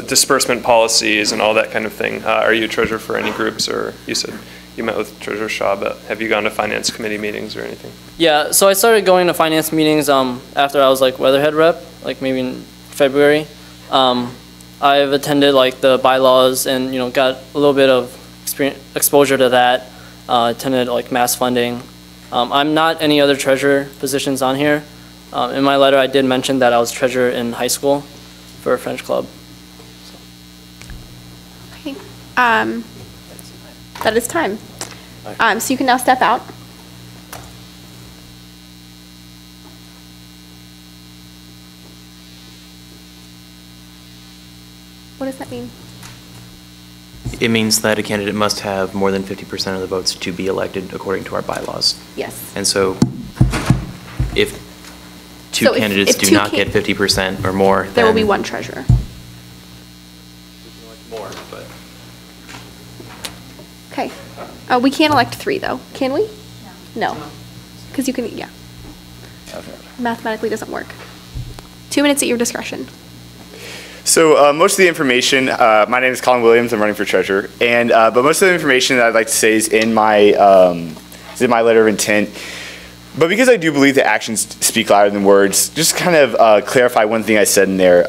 disbursement policies and all that kind of thing? Are you a treasurer for any groups, or you said you met with Treasurer Shaw, but have you gone to finance committee meetings or anything? Yeah, so I started going to finance meetings after I was like Weatherhead rep, like maybe in February. I've attended like the bylaws and got a little bit of exposure to that. Attended like mass funding. I'm not any other treasurer positions on here. In my letter, I did mention that I was treasurer in high school for a French club. Okay. That is time. So you can now step out. What does that mean? It means that a candidate must have more than 50% of the votes to be elected according to our bylaws. Yes. And so if two candidates do not get 50% or more, there will be one treasurer. More, but. Okay. We can't elect 3 though, can we? No. Because you can, yeah. Mathematically doesn't work. 2 minutes at your discretion. So most of the information, my name is Colin Williams, I'm running for treasurer, and but most of the information that I'd like to say is in my letter of intent. But because I do believe that actions speak louder than words, just kind of clarify one thing I said in there.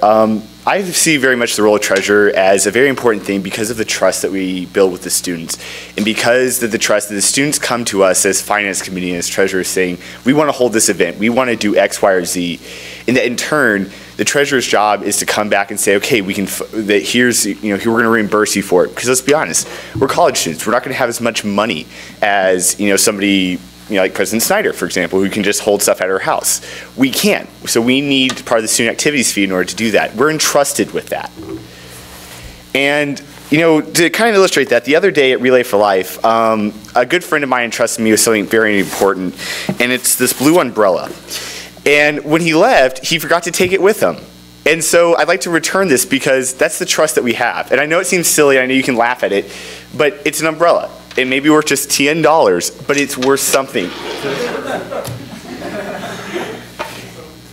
I see very much the role of treasurer as a very important thing because of the trust that we build with the students. And because of the trust that the students come to us as finance committee and as treasurer saying, we want to hold this event, we want to do X, Y, or Z. And that in turn, the treasurer's job is to come back and say, okay, we can, that here's, we're going to reimburse you for it. Because let's be honest, we're college students. We're not going to have as much money as, somebody, like President Snyder, for example, who can just hold stuff at her house. We can't. So we need part of the student activities fee in order to do that. We're entrusted with that. And, to kind of illustrate that, the other day at Relay for Life, a good friend of mine entrusted me with something very important, and it's this blue umbrella. And when he left, he forgot to take it with him. And so I'd like to return this because that's the trust that we have. And I know it seems silly, I know you can laugh at it, but it's an umbrella. It may be worth just $10, but it's worth something.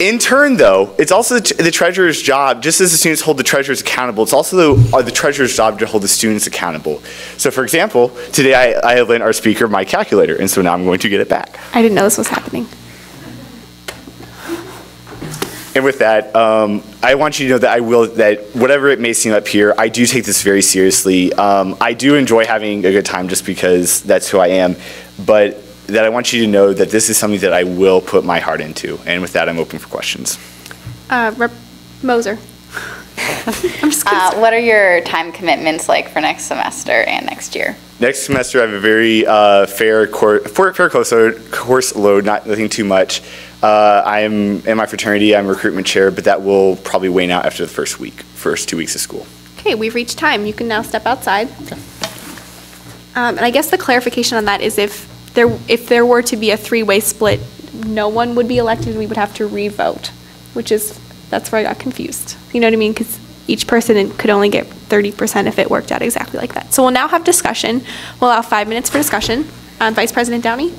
In turn, though, it's also the treasurer's job, just as the students hold the treasurers accountable, it's also the treasurer's job to hold the students accountable. So for example, today I lent our speaker my calculator, and so now I'm going to get it back. I didn't know this was happening. And with that, I want you to know that that whatever it may seem up here, I do take this very seriously. I do enjoy having a good time just because that's who I am, but that I want you to know that this is something that I will put my heart into. And with that, I'm open for questions. Rep. Moser. I'm just what are your time commitments like for next semester and next year? Next semester, I have a very fair course load, nothing too much. I'm in my fraternity, I'm recruitment chair, but that will probably wane out after the first 2 weeks of school. Okay, we've reached time. You can now step outside. And I guess the clarification on that is if there were to be a 3-way split, no one would be elected and we would have to re-vote, that's where I got confused. You know what I mean? Because each person could only get 30% if it worked out exactly like that. So we'll now have discussion. We'll allow 5 minutes for discussion. Vice President Downey?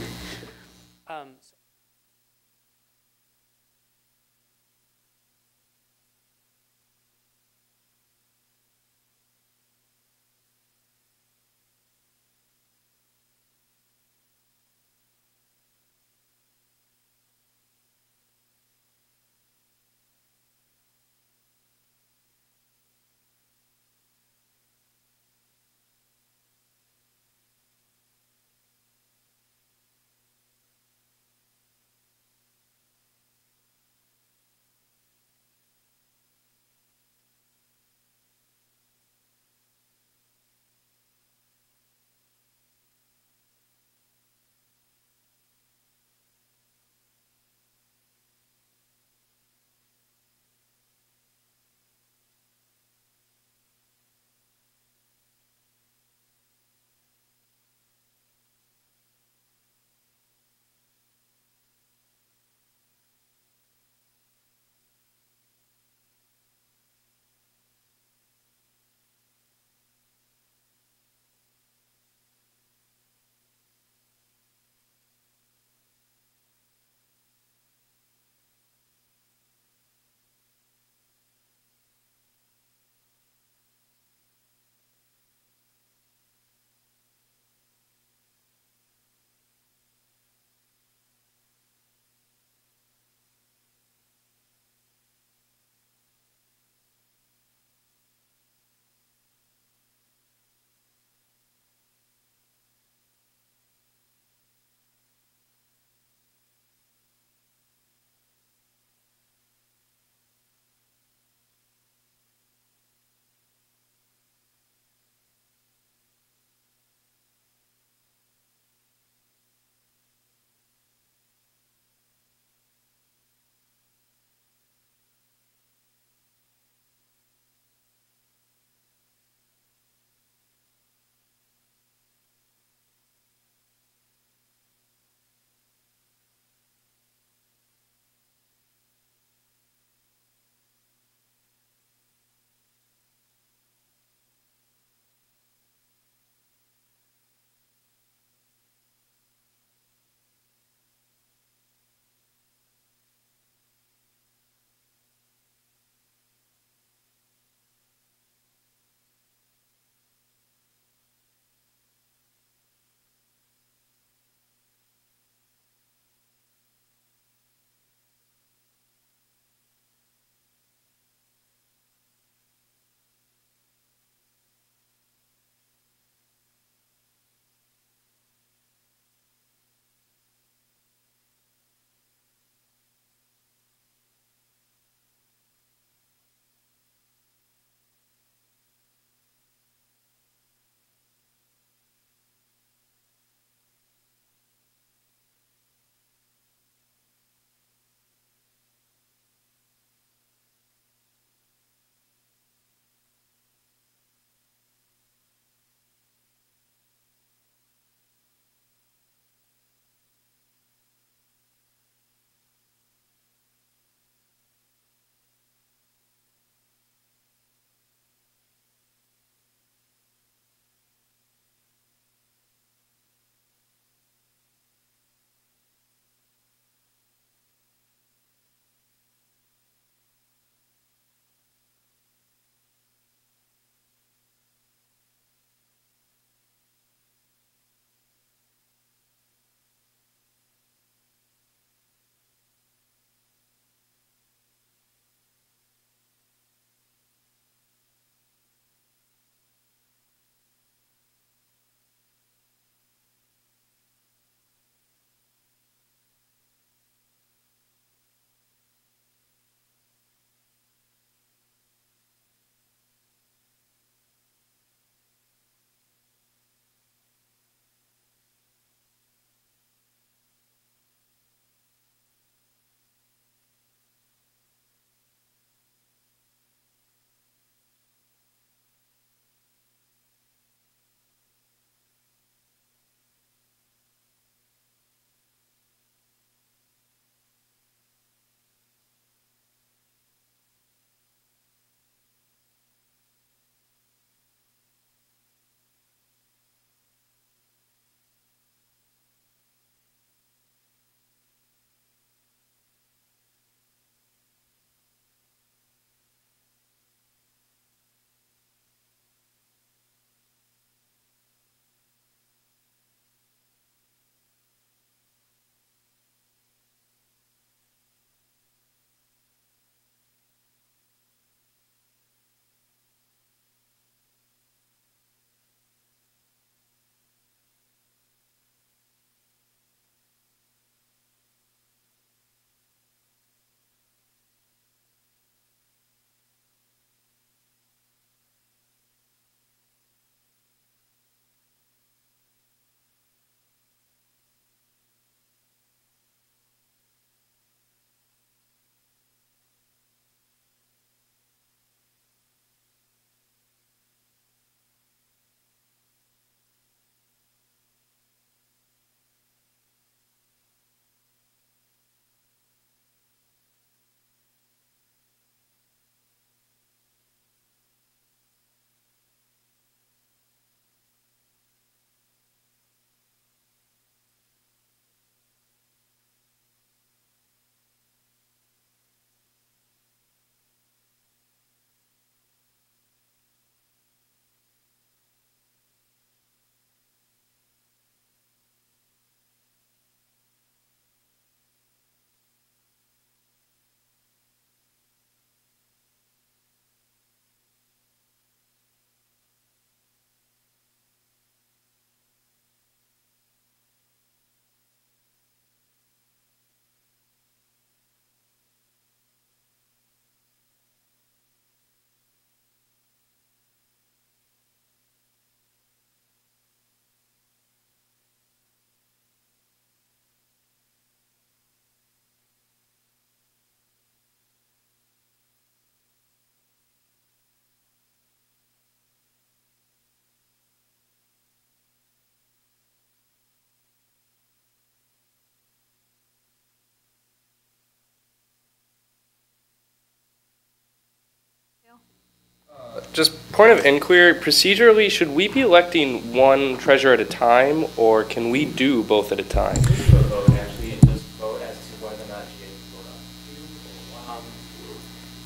point of inquiry, procedurally, should we be electing one treasurer at a time, or can we do both at a time?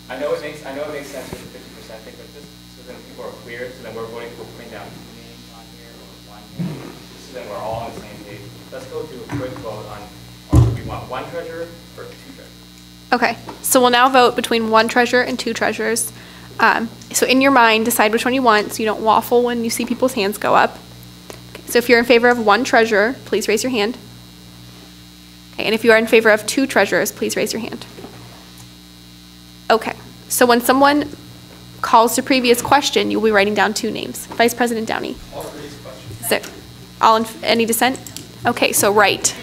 I know it makes sense with the 50% thing, but just so then people are clear, so then we're putting down 2 names on here or 1 name, so then we're all on the same page. Let's go through a quick vote on, do we want 1 treasurer or 2 treasurers? Okay, so we'll now vote between 1 treasurer and 2 treasurers. So in your mind, decide which one you want so you don't waffle when you see people's hands go up. Okay, so if you're in favor of 1 treasurer, please raise your hand. Okay, and if you are in favor of 2 treasurers, please raise your hand. Okay, so when someone calls the previous question, you'll be writing down 2 names. Vice President Downey. All 3 questions. Is there any dissent? Okay, so right.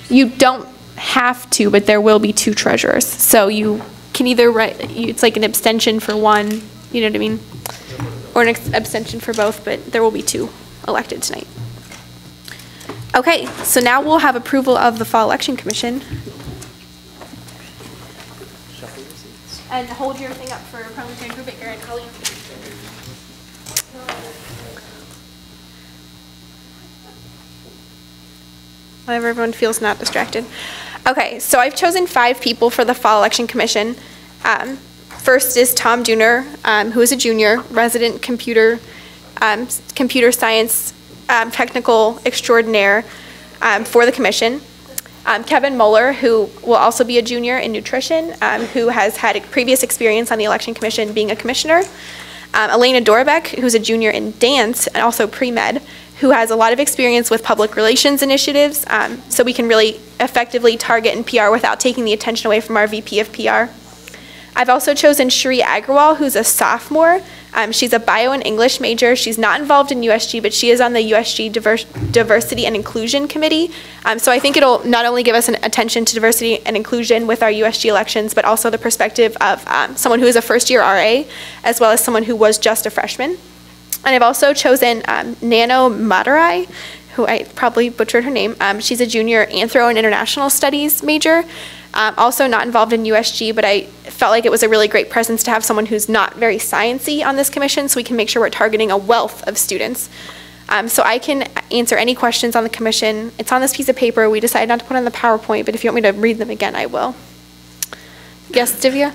You don't have to, but there will be 2 treasurers. So you can either write, it's like an abstention for 1, you know what I mean? Or an abstention for both, but there will be 2 elected tonight. Okay, so now we'll have approval of the Fall Election Commission. And hold your thing up for parliamentary improvement, Gary and Colleen. Whenever everyone feels not distracted. Okay, so I've chosen 5 people for the Fall Election Commission. First is Tom Dooner, who is a junior, resident computer science technical extraordinaire for the commission. Kevin Moeller, who will also be a junior in nutrition, who has had previous experience on the Election Commission being a commissioner. Elena Dorbeck, who's a junior in dance and also pre-med, who has a lot of experience with public relations initiatives, so we can really effectively target and PR without taking the attention away from our VP of PR. I've also chosen Shri Agrawal, who's a sophomore. She's a bio and English major. She's not involved in USG, but she is on the USG Diversity and Inclusion Committee. So I think it'll not only give us an attention to diversity and inclusion with our USG elections, but also the perspective of someone who is a first-year RA, as well as someone who was just a freshman. And I've also chosen Nano Madurai, who I probably butchered her name. She's a junior Anthro and International Studies major. Also not involved in USG, but I felt like it was a really great presence to have someone who's not very sciencey on this commission, so we can make sure we're targeting a wealth of students. So I can answer any questions on the commission. It's on this piece of paper. We decided not to put on the PowerPoint, but if you want me to read them again, I will. Yes, Divya?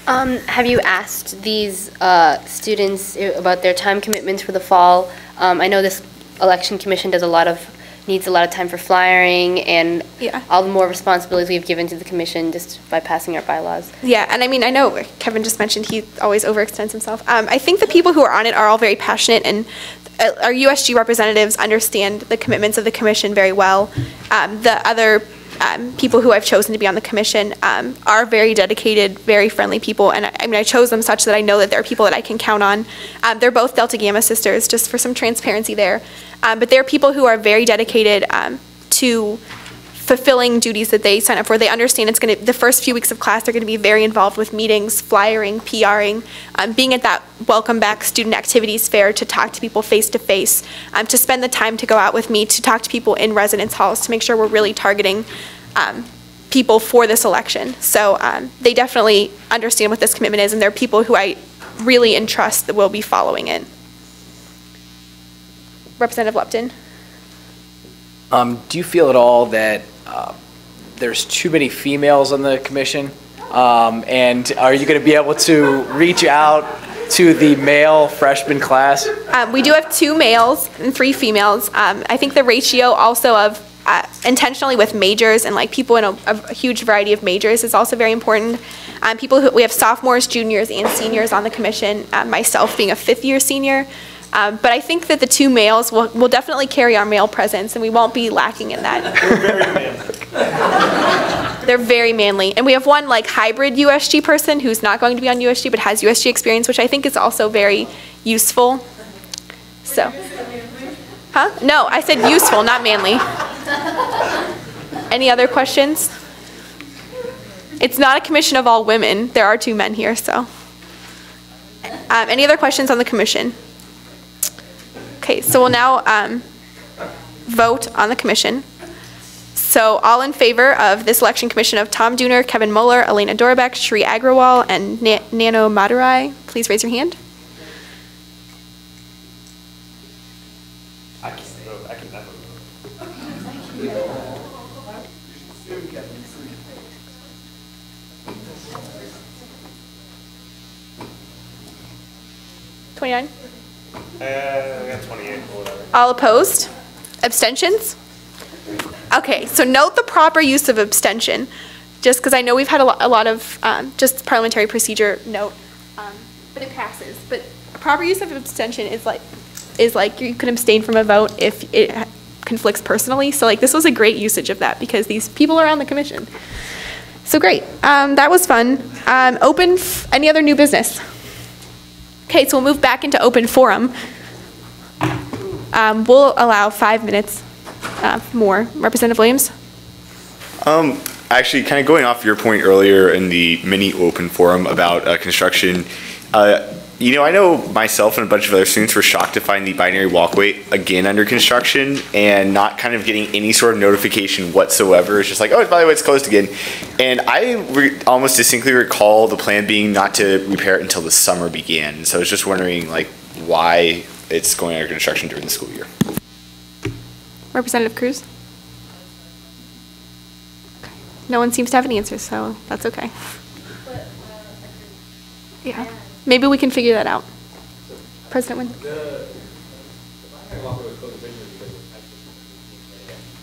Have you asked these students about their time commitments for the fall? I know this election commission needs a lot of time for flyering and all the more responsibilities we've given to the commission just by passing our bylaws. Yeah, and I mean, I know Kevin just mentioned he always overextends himself. I think the people who are on it are all very passionate, and our USG representatives understand the commitments of the commission very well. The other people who I've chosen to be on the commission are very dedicated, very friendly people, and I mean, I chose them such that I know that they're people that I can count on. They're both Delta Gamma sisters, just for some transparency there. But they're people who are very dedicated to fulfilling duties that they sign up for. They understand the first few weeks of class, they're going to be very involved with meetings, flyering, PRing, being at that Welcome Back Student Activities Fair to talk to people face to face, to spend the time to go out with me, to talk to people in residence halls, to make sure we're really targeting people for this election. So they definitely understand what this commitment is, and they're people who I really entrust that will be following it. Representative Lupton. Do you feel at all that there's too many females on the commission? And are you going to be able to reach out to the male freshman class? We do have 2 males and 3 females. I think the ratio also of intentionally with majors and like people in a huge variety of majors is also very important. We have sophomores, juniors, and seniors on the commission, myself being a 5th-year senior. But I think that the 2 males will definitely carry our male presence, and we won't be lacking in that. They're very manly. They're very manly. And we have one like hybrid USG person who's not going to be on USG but has USG experience, which I think is also very useful. So, No, I said useful, not manly. Any other questions? It's not a commission of all women. There are 2 men here, so. Any other questions on the commission? Okay, so we'll now vote on the commission. So all in favor of this election commission of Tom Dooner, Kevin Muller, Elena Dorbeck, Shri Agrawal, and Nano Madurai, please raise your hand. I can never. 29? I got 28 or whatever. All opposed? Abstentions? Okay, so note the proper use of abstention, just because I know we've had a lot of just parliamentary procedure note, but it passes. But a proper use of abstention is like you can abstain from a vote if it conflicts personally. So like this was a great usage of that because these people are on the commission. So great, that was fun. Any other new business? Okay, so we'll move back into open forum. We'll allow 5 minutes more. Representative Williams? Actually, kind of going off your point earlier in the mini open forum about construction, I know myself and a bunch of other students were shocked to find the binary walkway again under construction and not kind of getting any sort of notification whatsoever. It's just like, oh, by the way, it's closed again. And I almost distinctly recall the plan being not to repair it until the summer began. So I was just wondering, like, why it's going under construction during the school year. Representative Cruz? No one seems to have an answer, so that's okay. Yeah, maybe we can figure that out. President Wynn?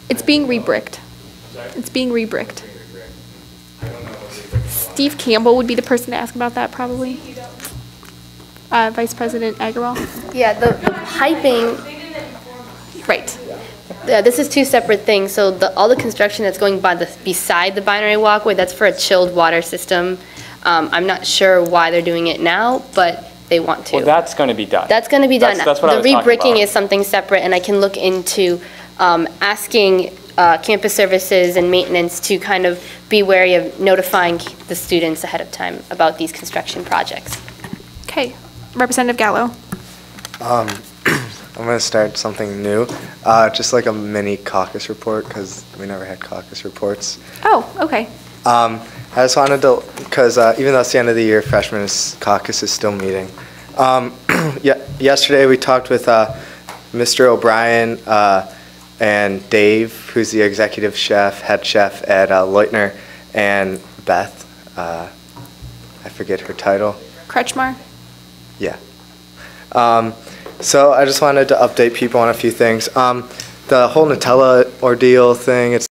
It's being rebricked. It's being rebricked. Steve Campbell would be the person to ask about that, probably. Vice President Agrawal? Yeah, the piping. Right. Yeah, this is two separate things. So all the construction that's going beside the binary walkway, that's for a chilled water system. I'm not sure why they're doing it now, but they want to. Well, that's going to be done. That's going to be done. That's what I was the talking rebricking about. is something separate, and I can look into asking campus services and maintenance to kind of be wary of notifying the students ahead of time about these construction projects. Okay. Representative Gallo. I'm going to start something new, just like a mini caucus report, because we never had caucus reports. Oh, okay. I just wanted to, because even though it's the end of the year, freshman caucus is still meeting. Yesterday we talked with Mr. O'Brien and Dave, who's the executive chef, head chef at Leutner, and Beth, I forget her title. Kretschmar? Yeah. So I just wanted to update people on a few things. The whole Nutella ordeal thing, it's